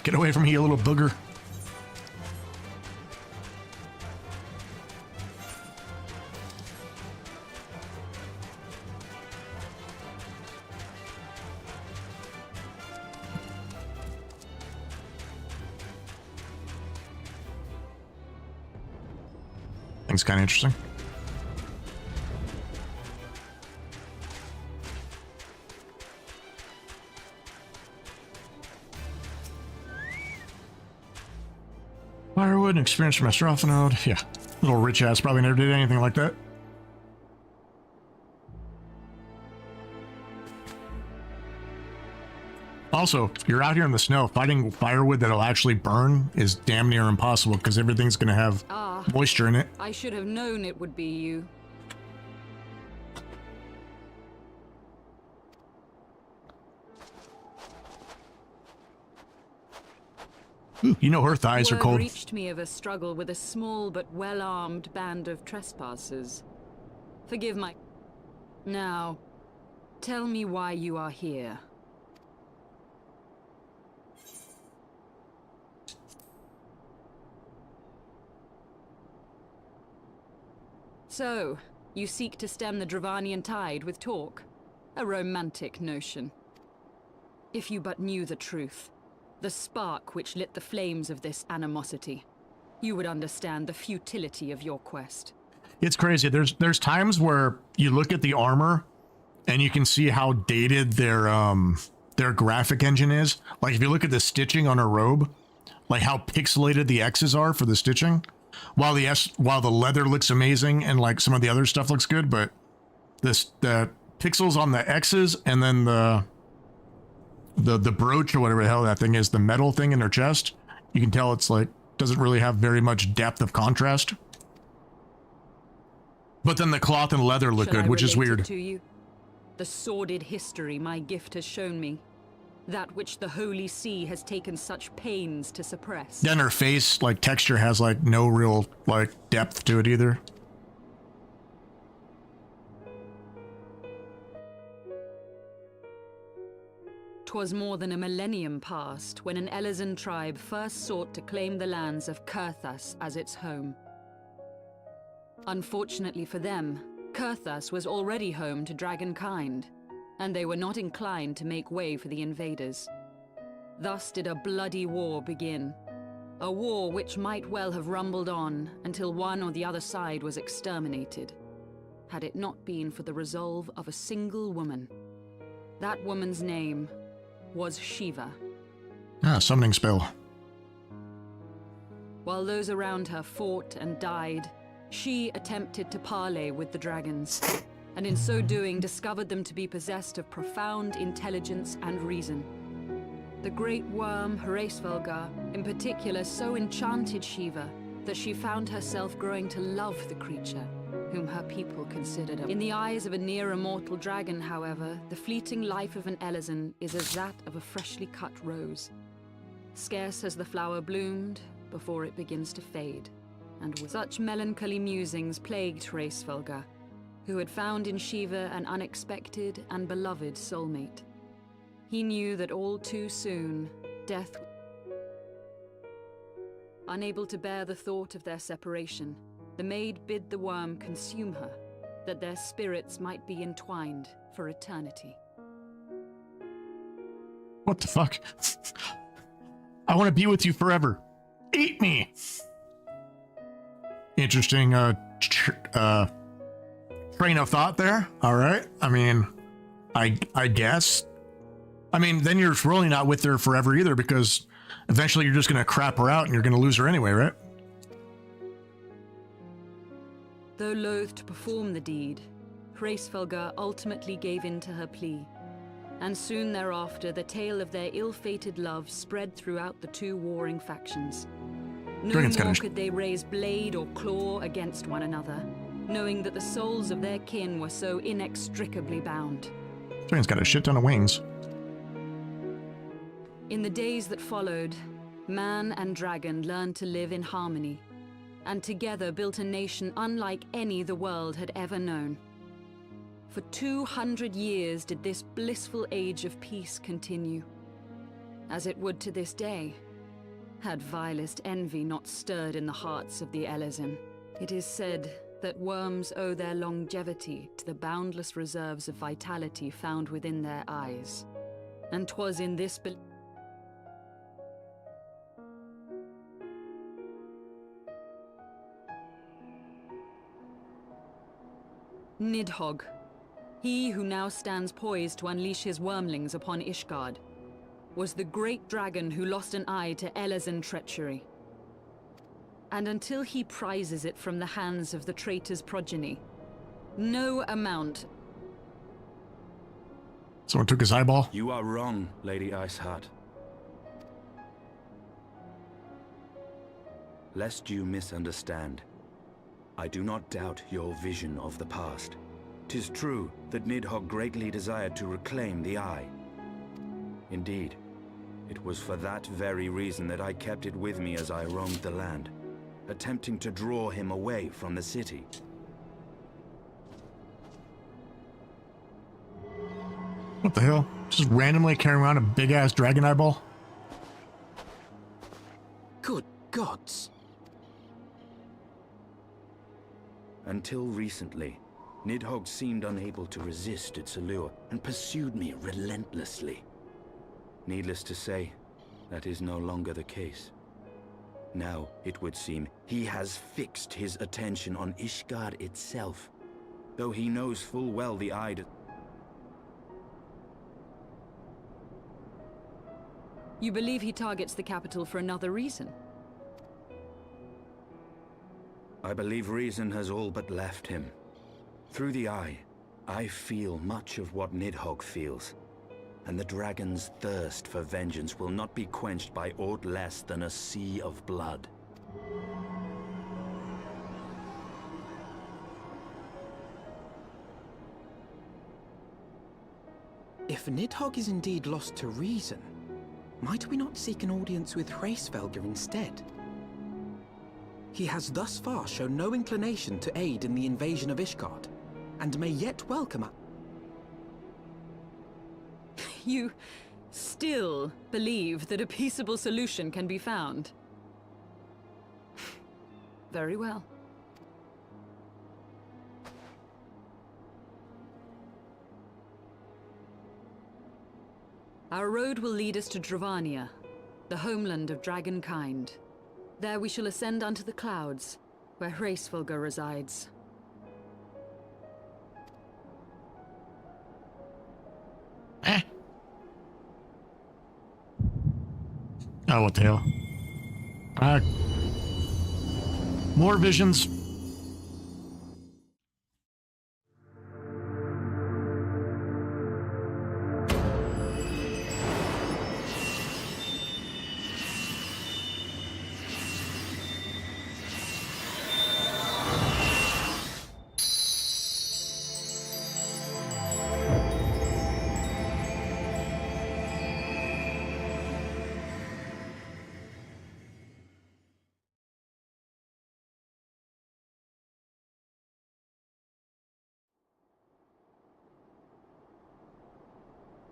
Get away from me, you little booger. It's kind of interesting. Firewood, experience from Astrophenode. Yeah, little rich ass probably never did anything like that. Also, if you're out here in the snow, finding firewood that'll actually burn is damn near impossible because everything's going to have moisture in it. I should have known it would be you. Ooh, you know her thighs are cold. Reached me of a struggle with a small but well-armed band of trespassers. Forgive my... Now, tell me why you are here. So, you seek to stem the Dravanian tide with talk? A romantic notion. If you but knew the truth, the spark which lit the flames of this animosity, you would understand the futility of your quest. It's crazy. There's times where you look at the armor and you can see how dated their graphic engine is. Like if you look at the stitching on her robe, like how pixelated the X's are for the stitching. While the leather looks amazing and like some of the other stuff looks good, but the pixels on the X's and then the brooch or whatever the hell that thing is, the metal thing in her chest, you can tell it's like doesn't really have very much depth of contrast. But then the cloth and leather look good, which is weird. To you? The sordid history my gift has shown me. That which the Holy See has taken such pains to suppress. Then her face, like, texture has, like, no real, like, depth to it either. 'Twas more than a millennium past when an Elezen tribe first sought to claim the lands of Kurthas as its home. Unfortunately for them, Kurthas was already home to dragonkind, and they were not inclined to make way for the invaders. Thus did a bloody war begin. A war which might well have rumbled on until one or the other side was exterminated, had it not been for the resolve of a single woman. That woman's name was Shiva. Ah, summoning spell. While those around her fought and died, she attempted to parley with the dragons, and in so doing discovered them to be possessed of profound intelligence and reason. The great worm Heavensward in particular so enchanted Shiva that she found herself growing to love the creature, whom her people considered a... In the eyes of a near-immortal dragon, however, the fleeting life of an Elezen is as that of a freshly cut rose. Scarce has the flower bloomed before it begins to fade, and with such melancholy musings plagued Heavensward, who had found in Shiva an unexpected and beloved soulmate. He knew that all too soon, death... Unable to bear the thought of their separation, the maid bid the worm consume her, that their spirits might be entwined for eternity. What the fuck? I want to be with you forever. Eat me! Interesting, train of thought there. All right. I mean, I guess. I mean, then you're really not with her forever either, because eventually you're just going to crap her out and you're going to lose her anyway, right? Though loath to perform the deed, Heavensward ultimately gave in to her plea, and soon thereafter the tale of their ill-fated love spread throughout the two warring factions. No more could they raise blade or claw against one another, knowing that the souls of their kin were so inextricably bound. Dragon's got a shit ton of wings. In the days that followed, man and dragon learned to live in harmony, and together built a nation unlike any the world had ever known. For 200 years did this blissful age of peace continue, as it would to this day, had vilest envy not stirred in the hearts of the Elezen. It is said that worms owe their longevity to the boundless reserves of vitality found within their eyes, and 'twas in this belief Nidhogg. He who now stands poised to unleash his wormlings upon Ishgard was the great dragon who lost an eye to Elezen treachery. And until he prizes it from the hands of the traitor's progeny, no amount... Someone took his eyeball? You are wrong, Lady Iceheart. Lest you misunderstand, I do not doubt your vision of the past. 'Tis true that Nidhogg greatly desired to reclaim the Eye. Indeed, it was for that very reason that I kept it with me as I roamed the land, attempting to draw him away from the city. What the hell? Just randomly carrying around a big-ass dragon eyeball? Good gods. Until recently, Nidhogg seemed unable to resist its allure and pursued me relentlessly. Needless to say, that is no longer the case. Now, it would seem, he has fixed his attention on Ishgard itself, though he knows full well the Eye... You believe he targets the capital for another reason? I believe reason has all but left him. Through the Eye, I feel much of what Nidhogg feels, and the dragon's thirst for vengeance will not be quenched by aught less than a sea of blood. If Nidhogg is indeed lost to reason, might we not seek an audience with Hraesvelgr instead? He has thus far shown no inclination to aid in the invasion of Ishgard, and may yet welcome us. You still believe that a peaceable solution can be found? Very well. Our road will lead us to Dravania, the homeland of dragonkind. There we shall ascend unto the clouds, where Hraesvelgr resides. Oh, what the hell? More visions.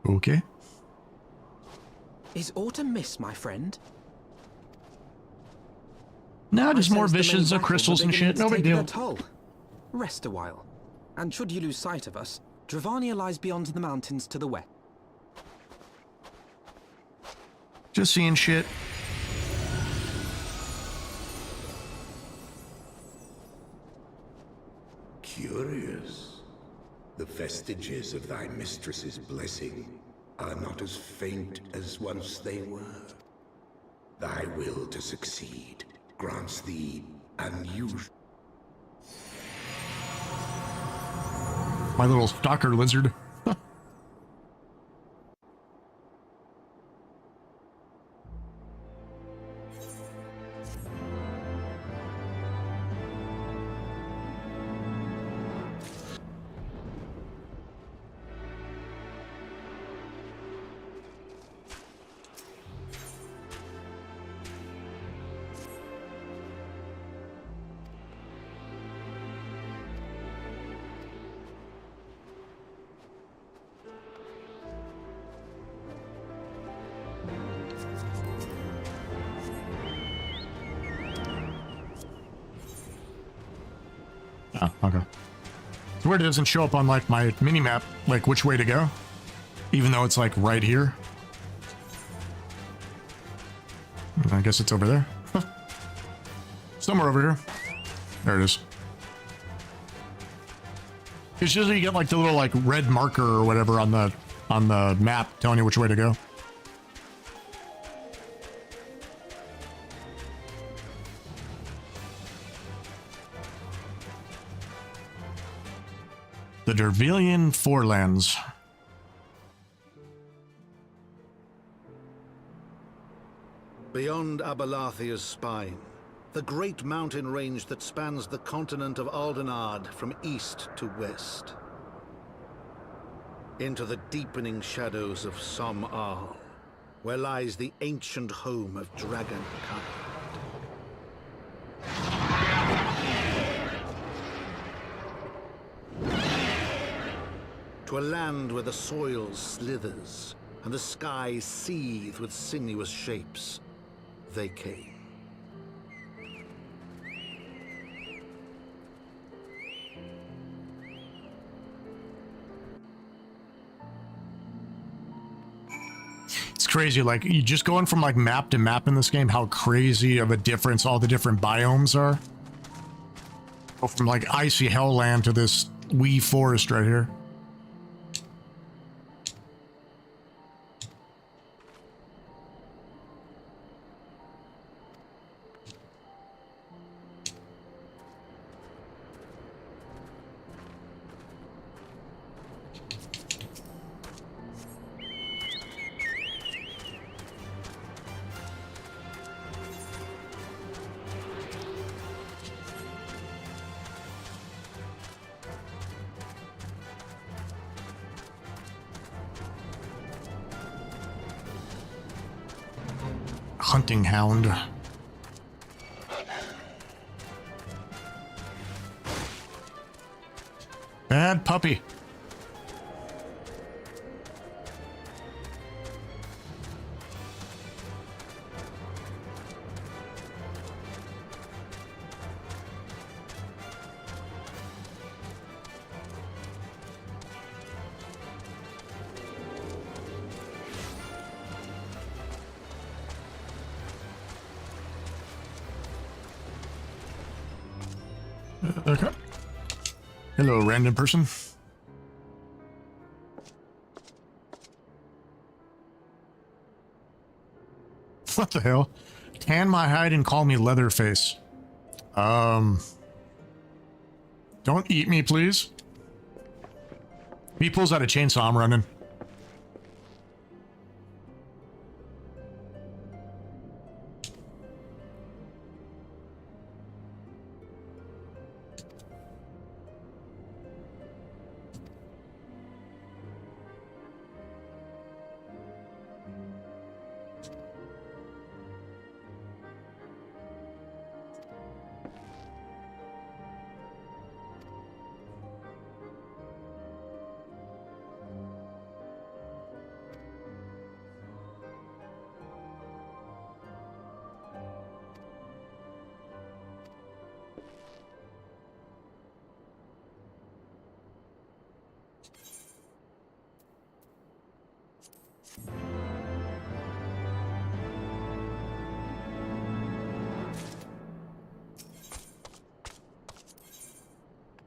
Okay. Is autumn mist, my friend? No, just more I sense the main visions of battles crystals are and beginning shit. to No big take their deal. toll. Rest a while. And should you lose sight of us, Dravania lies beyond the mountains to the west. Just seeing shit. Curious. The vestiges of thy mistress's blessing are not as faint as once they were. Thy will to succeed grants thee unusual... My little stalker lizard. Oh, okay. It's weird it doesn't show up on like my mini map, like which way to go, even though it's like right here. I guess it's over there. Somewhere over here. There it is. It's usually you get like the little like red marker or whatever on the map telling you which way to go. The Dervilian Forelands. Beyond Abalathia's spine, the great mountain range that spans the continent of Aldenard from east to west. Into the deepening shadows of Som-Al, where lies the ancient home of dragonkind. To a land where the soil slithers and the skies seethe with sinuous shapes, they came. It's crazy, like, you just going from, like, map to map in this game, how crazy of a difference all the different biomes are. Go from, like, icy hellland to this wee forest right here. Hunting hound. Bad puppy. Okay. Hello, random person. What the hell? Tan my hide and call me Leatherface. Don't eat me, please. He pulls out a chainsaw, I'm running.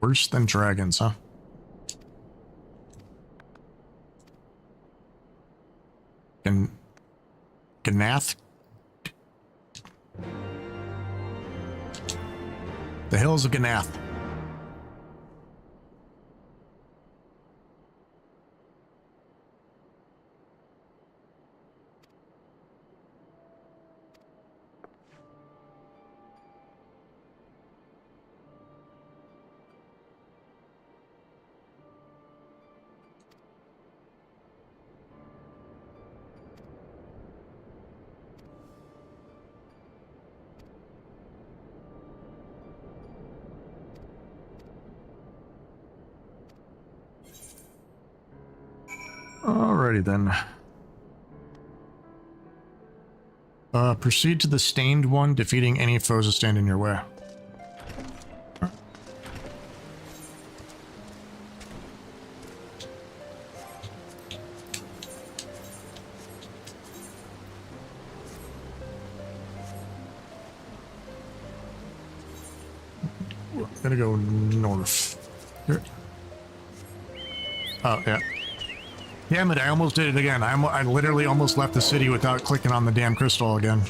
Worse than dragons, huh? Ganath? The hills of Ganath. Alrighty then. Proceed to the stained one, defeating any foes that stand in your way. We're gonna go north. Here. Oh, yeah. Damn it, I almost did it again. I literally almost left the city without clicking on the damn crystal again.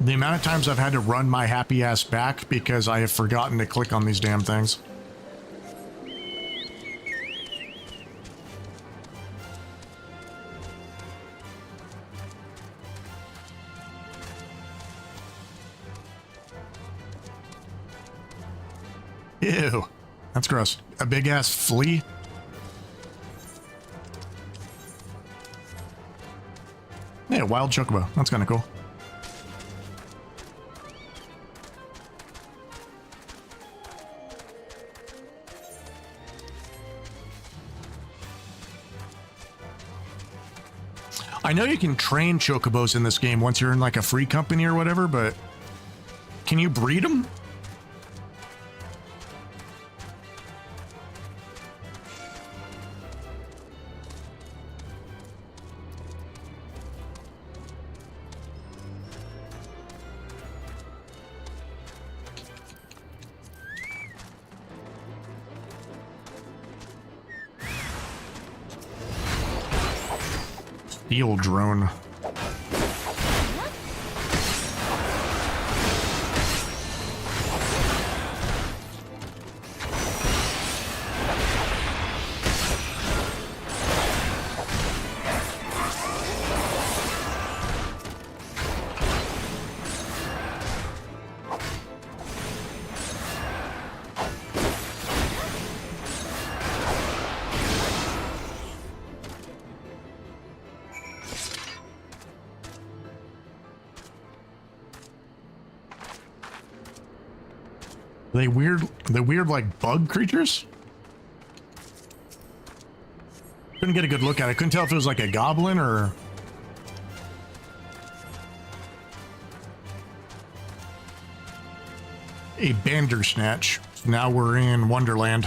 The amount of times I've had to run my happy ass back because I have forgotten to click on these damn things. Ew. That's gross. A big ass flea? Yeah, wild chocobo. That's kind of cool. I know you can train chocobos in this game once you're in like a free company or whatever, but can you breed them? Steel drone. They weird like bug creatures? Couldn't get a good look at it. Couldn't tell if it was like a goblin or... a Bandersnatch. Now we're in Wonderland.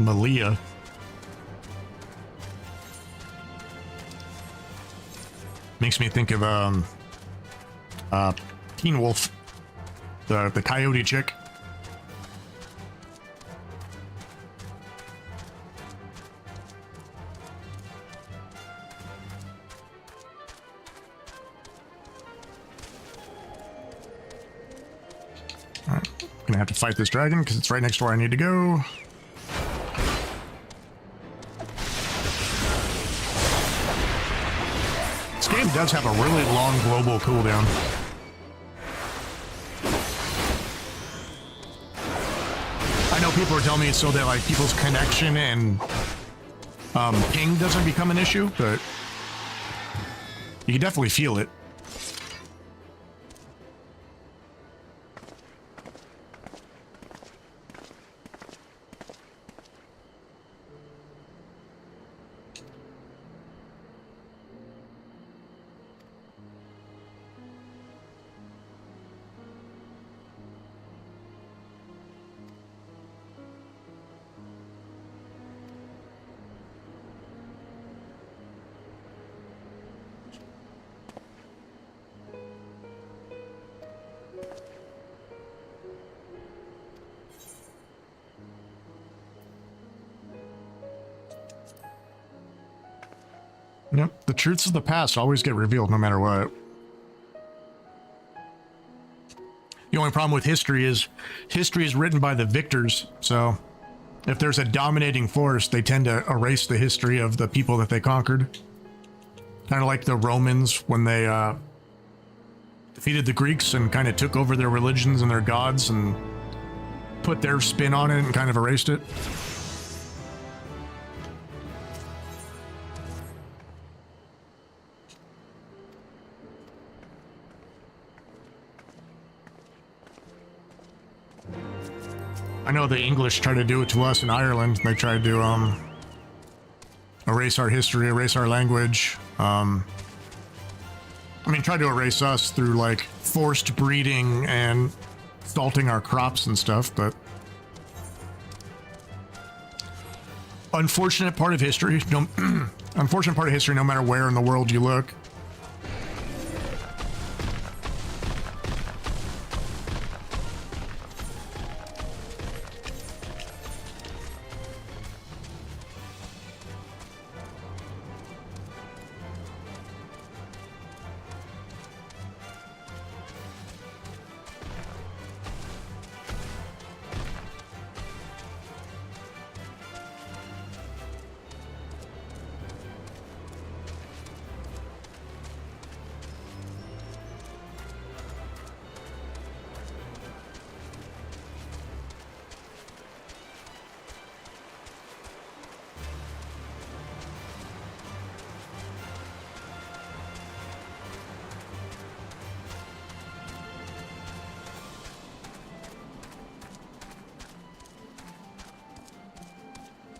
Malia. Makes me think of Teen Wolf, the coyote chick. All right, gonna have to fight this dragon because it's right next to where I need to go. This game does have a really long global cooldown. I know people are telling me it's so that like people's connection and ping doesn't become an issue, but you can definitely feel it. Yep, the truths of the past always get revealed no matter what. The only problem with history is written by the victors, so if there's a dominating force, they tend to erase the history of the people that they conquered. Kind of like the Romans when they defeated the Greeks and kind of took over their religions and their gods and put their spin on it and kind of erased it. I know the English tried to do it to us in Ireland. They tried to erase our history, erase our language. I mean, tried to erase us through like forced breeding and salting our crops and stuff, but unfortunate part of history. Unfortunate part of history, no matter where in the world you look.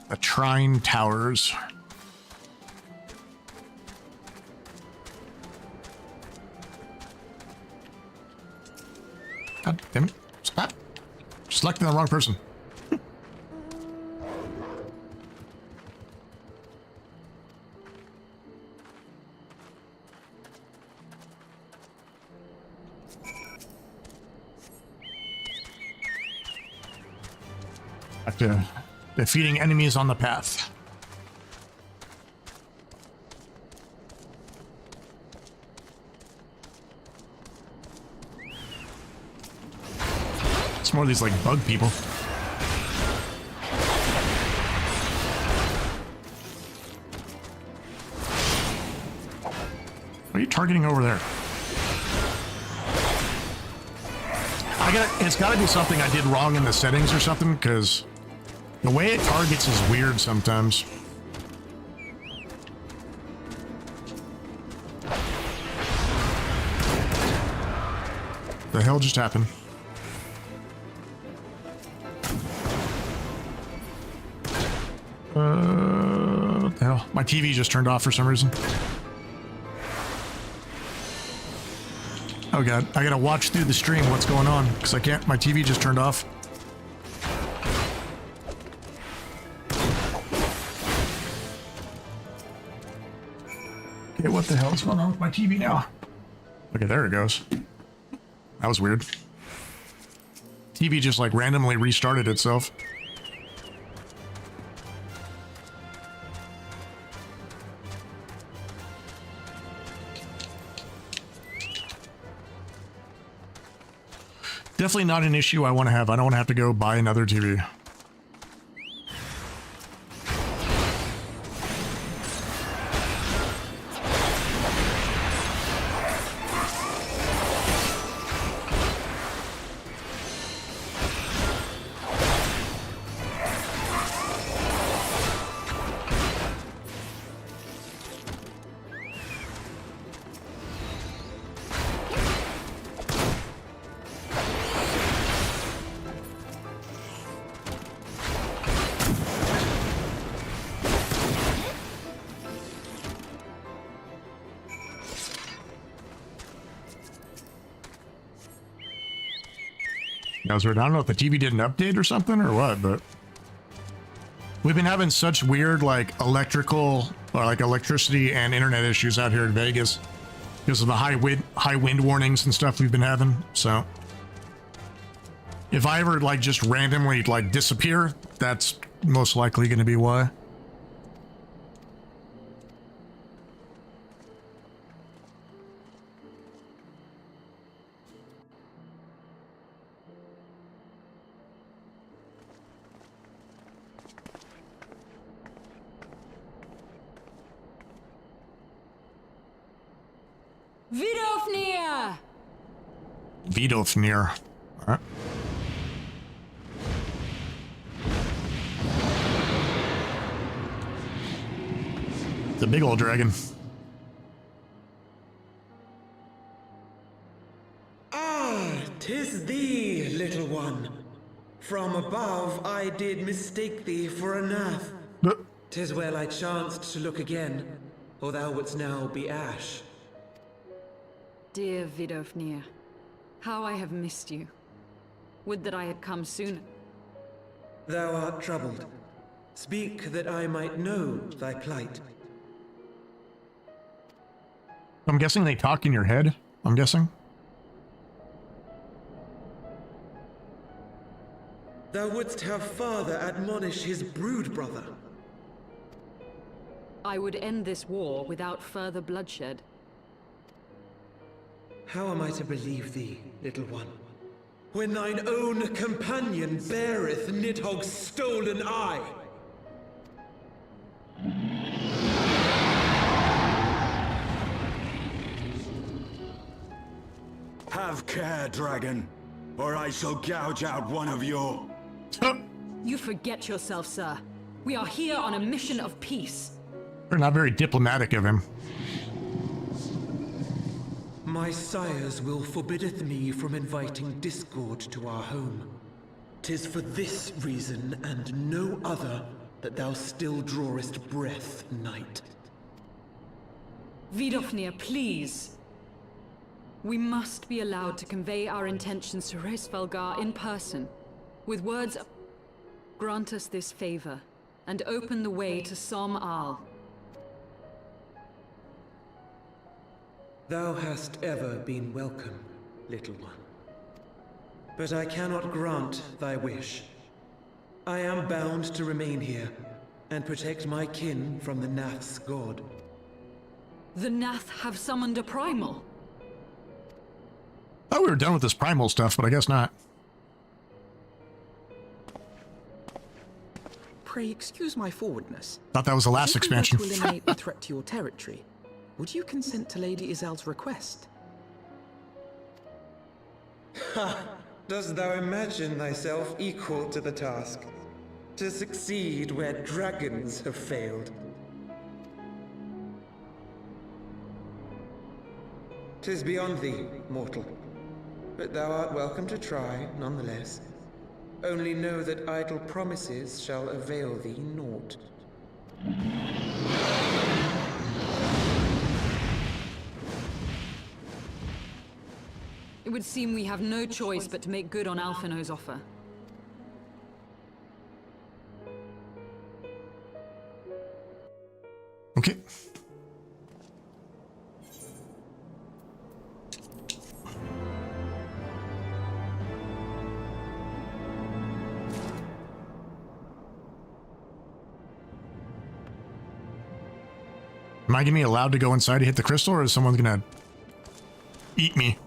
The Trine Towers. God damn it. Stop. Selecting the wrong person. After defeating enemies on the path. It's more of these like bug people. What are you targeting over there? It's gotta be something I did wrong in the settings or something, because the way it targets is weird sometimes. The hell just happened? What the hell? My TV just turned off for some reason. Oh god, I gotta watch through the stream what's going on, because I can't, my TV just turned off. Okay, what the hell is going on with my TV now? Okay, there it goes. That was weird. TV just like randomly restarted itself. Definitely not an issue I want to have. I don't want to have to go buy another TV. I don't know if the TV did an update or something or what, but we've been having such weird like electrical or like electricity and internet issues out here in Vegas because of the high wind warnings and stuff we've been having. So if I ever like just randomly like disappear, that's most likely going to be why. Vidofnir! Vidofnir. Alright. It's a big old dragon. Ah, 'tis thee, little one. From above I did mistake thee for a nath. 'Tis well I chanced to look again, or thou wouldst now be ash. Dear Vidofnir, how I have missed you. Would that I had come sooner. Thou art troubled. Speak that I might know thy plight. I'm guessing they talk in your head. I'm guessing. Thou wouldst have father admonish his brood brother. I would end this war without further bloodshed. How am I to believe thee, little one, when thine own companion beareth Nidhogg's stolen eye? Have care, dragon, or I shall gouge out one of your... You forget yourself, sir. We are here on a mission of peace. They're not very diplomatic of him. My sire's will forbiddeth me from inviting discord to our home. 'Tis for this reason and no other that thou still drawest breath, knight. Vidofnir, please. We must be allowed to convey our intentions to Hrisvelgar in person, with words of... Grant us this favor, and open the way to Som Al. Thou hast ever been welcome, little one. But I cannot grant thy wish. I am bound to remain here, and protect my kin from the Nath's god. The Nath have summoned a primal. Thought we were done with this primal stuff, but I guess not. Pray excuse my forwardness. Thought that was the last expansion. To eliminate the threat to your territory, would you consent to Lady Izel's request? Ha! Dost thou imagine thyself equal to the task? To succeed where dragons have failed? 'Tis beyond thee, mortal. But thou art welcome to try, nonetheless. Only know that idle promises shall avail thee naught. It would seem we have no choice but to make good on Alphino's offer. Okay. Am I gonna be allowed to go inside to hit the crystal, or is someone gonna eat me?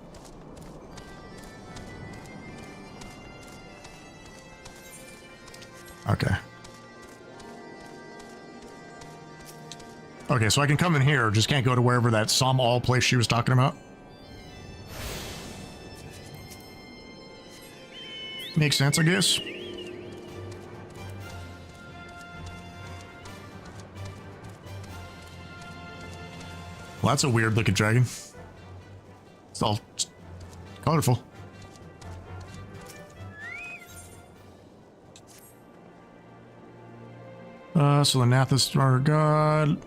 Okay. Okay, so I can come in here, just can't go to wherever that Som Al place she was talking about. Makes sense, I guess. Well, that's a weird looking dragon. It's all colorful. So the Nath is our god.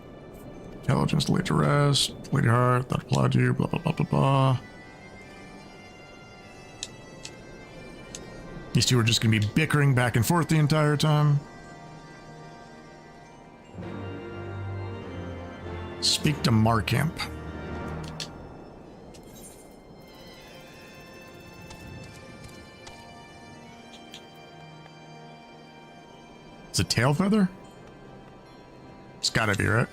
Intelligence laid to rest. Lady Heart, that applied to you, blah, blah, blah, blah, blah. These two are just going to be bickering back and forth the entire time. Speak to Markamp. Is it tail feather? It's gotta be, right?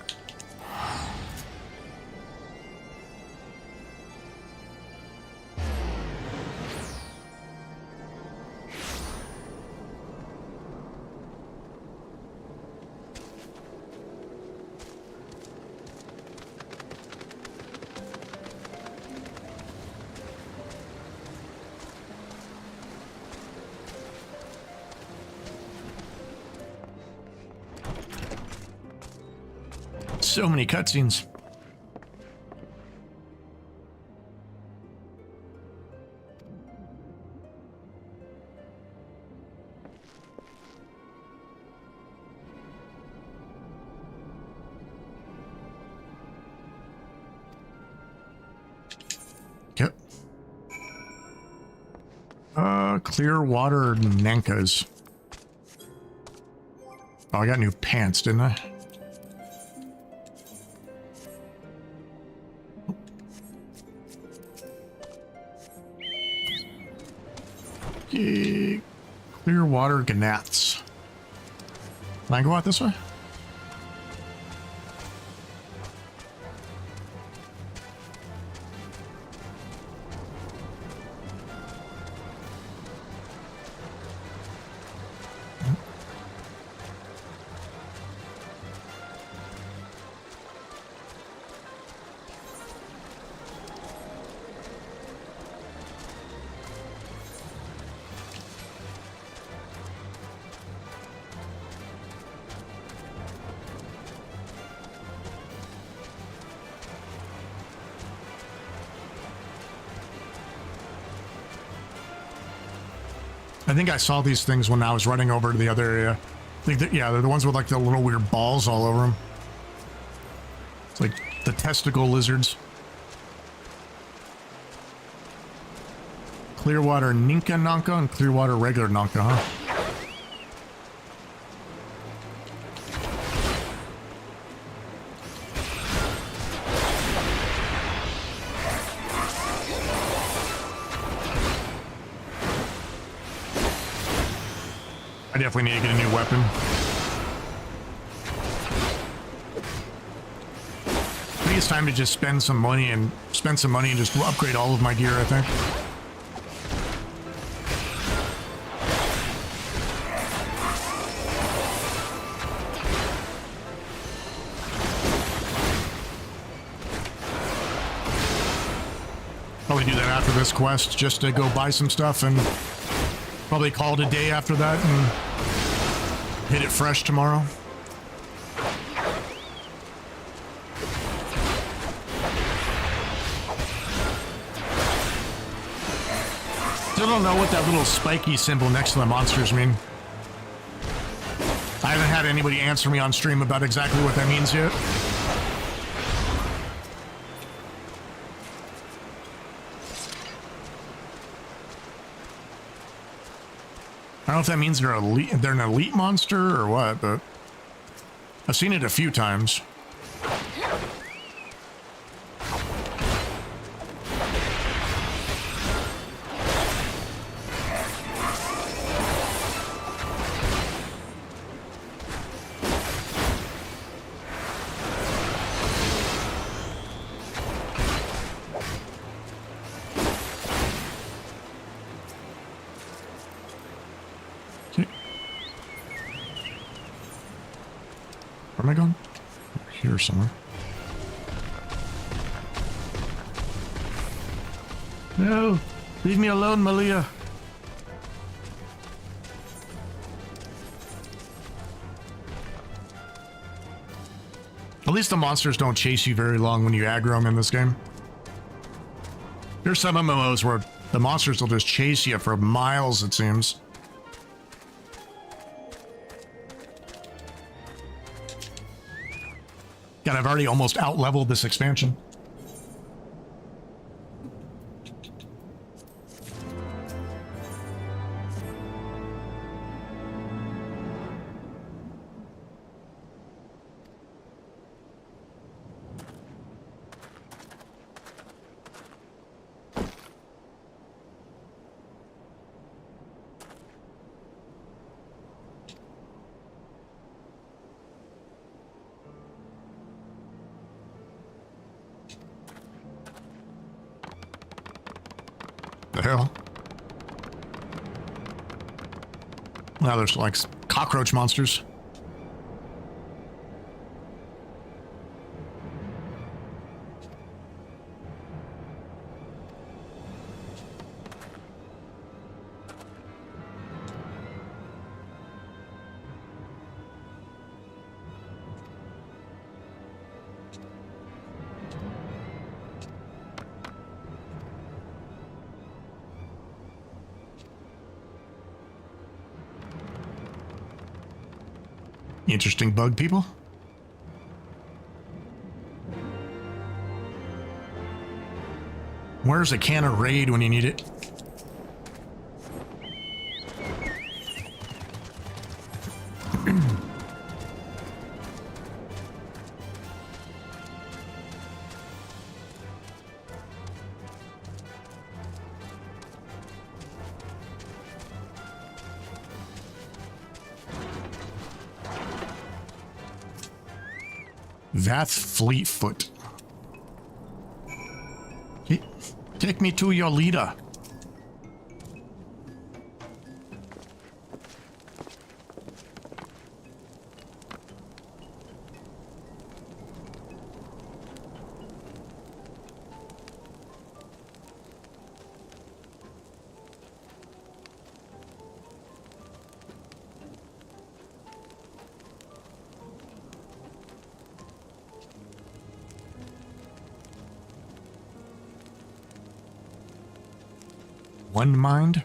So many cutscenes. Yep. Clear water Nankas. Oh, I got new pants, didn't I? Okay. Clear water Ganaths. Can I go out this way? I think I saw these things when I was running over to the other area. I think that, yeah, they're the ones with like the little weird balls all over them. It's like the testicle lizards. Clearwater Ninka Nanka and Clearwater regular Nanka, huh? I definitely need to get a new weapon. I think it's time to just spend some money and just upgrade all of my gear, I think. Probably do that after this quest, just to go buy some stuff and probably call it a day after that and hit it fresh tomorrow. Still don't know what that little spiky symbol next to the monsters mean. I haven't had anybody answer me on stream about exactly what that means yet. I don't know if that means they're an elite monster or what, but I've seen it a few times. Where am I going? Here somewhere. No! Leave me alone, Malia! At least the monsters don't chase you very long when you aggro them in this game. There's some MMOs where the monsters will just chase you for miles, it seems. God, I've already almost out-leveled this expansion. The hell? Now there's like cockroach monsters. Interesting bug people. Where's a can of Raid when you need it? That's Fleetfoot. Take me to your leader. One mind?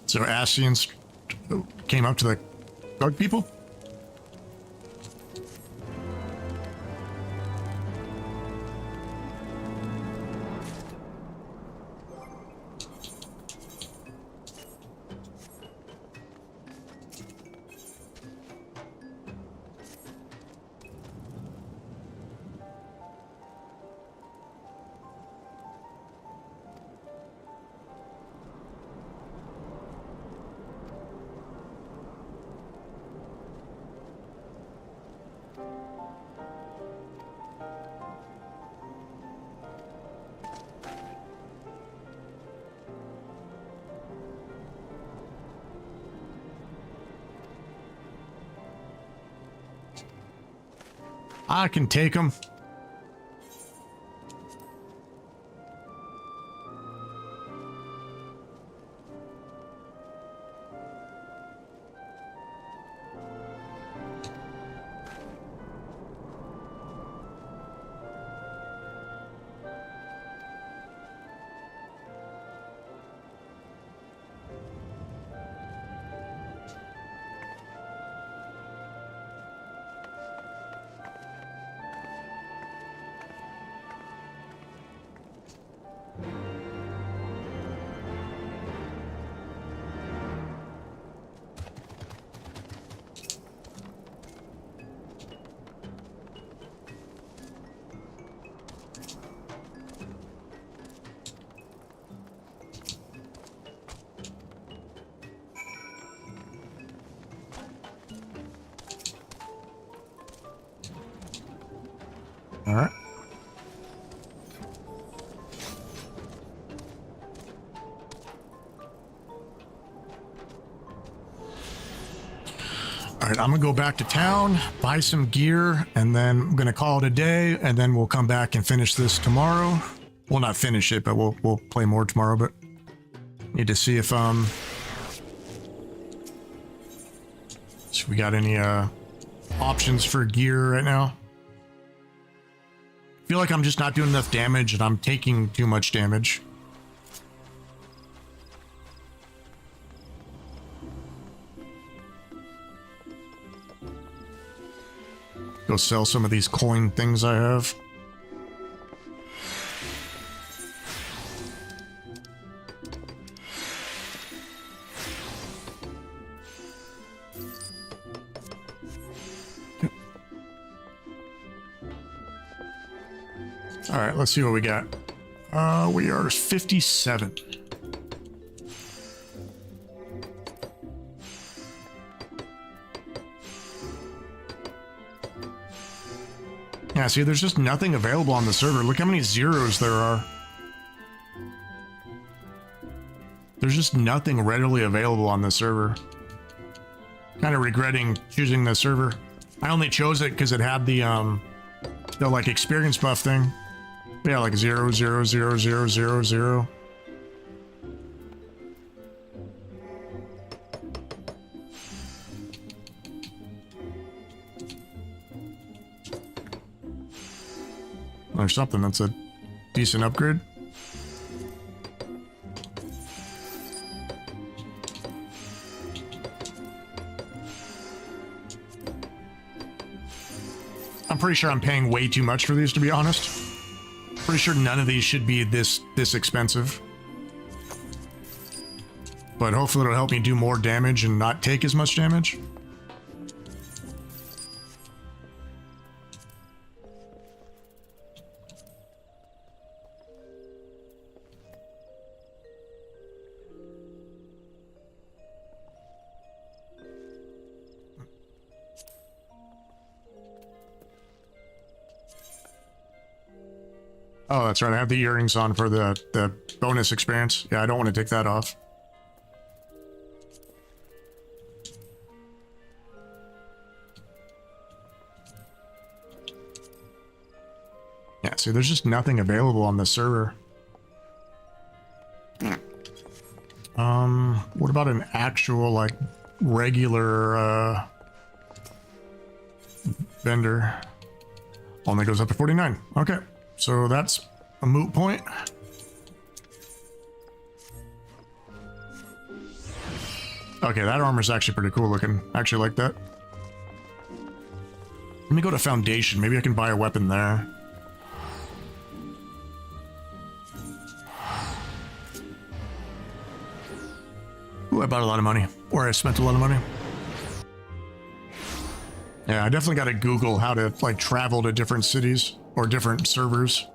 So Ascians came up to the bug people? I can take them. All right. All right, I'm gonna go back to town, buy some gear, and then I'm gonna call it a day, and then we'll come back and finish this tomorrow. Well, not finish it, but we'll play more tomorrow, but need to see if so we got any options for gear right now. I feel like I'm just not doing enough damage and I'm taking too much damage. Go sell some of these coin things I have. All right, let's see what we got. We are 57. Yeah, see, there's just nothing available on the server. Look how many zeros there are. There's just nothing readily available on this server. Kind of regretting choosing this server. I only chose it because it had the like experience buff thing. Yeah, like 0, 0, 0, 0, 0, 0. Or something. That's a decent upgrade. I'm pretty sure I'm paying way too much for these, to be honest. Pretty sure none of these should be this expensive. But hopefully it'll help me do more damage and not take as much damage. Oh, that's right. I have the earrings on for the bonus experience. Yeah, I don't want to take that off. Yeah, see, there's just nothing available on this server. What about an actual, like, regular, vendor? Only goes up to 49. Okay. So that's a moot point. Okay, that armor's actually pretty cool looking. I actually like that. Let me go to Foundation. Maybe I can buy a weapon there. Ooh, I bought a lot of money. Or I spent a lot of money. Yeah, I definitely got to Google how to, like, travel to different cities. Or different servers.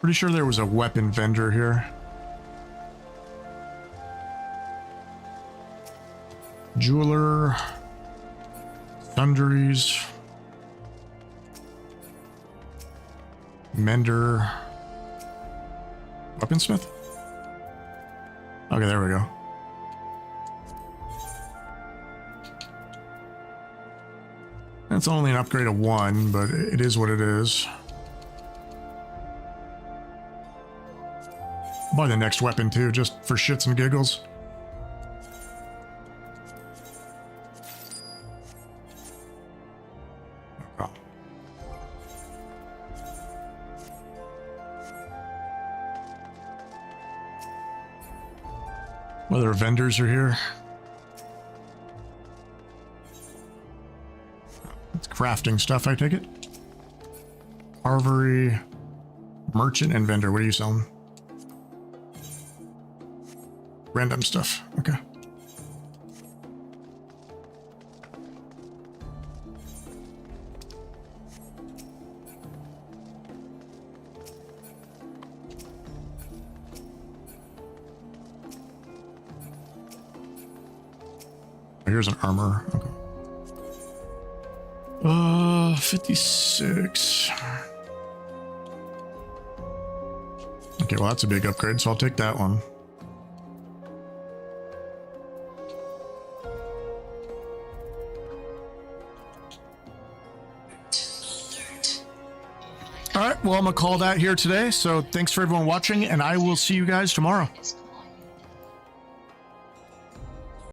Pretty sure there was a weapon vendor here. Jeweler. Sundries. Mender. Weaponsmith? Okay, there we go. That's only an upgrade of 1, but it is what it is. I'll buy the next weapon too, just for shits and giggles. Oh. Whether vendors are here. It's crafting stuff, I take it. Carvery, merchant, and vendor. What are you selling? Random stuff. Okay. Here's an armor. Okay. 56. Okay, well that's a big upgrade, so I'll take that one. All right, well I'm gonna call that here today. So thanks for everyone watching, and I will see you guys tomorrow.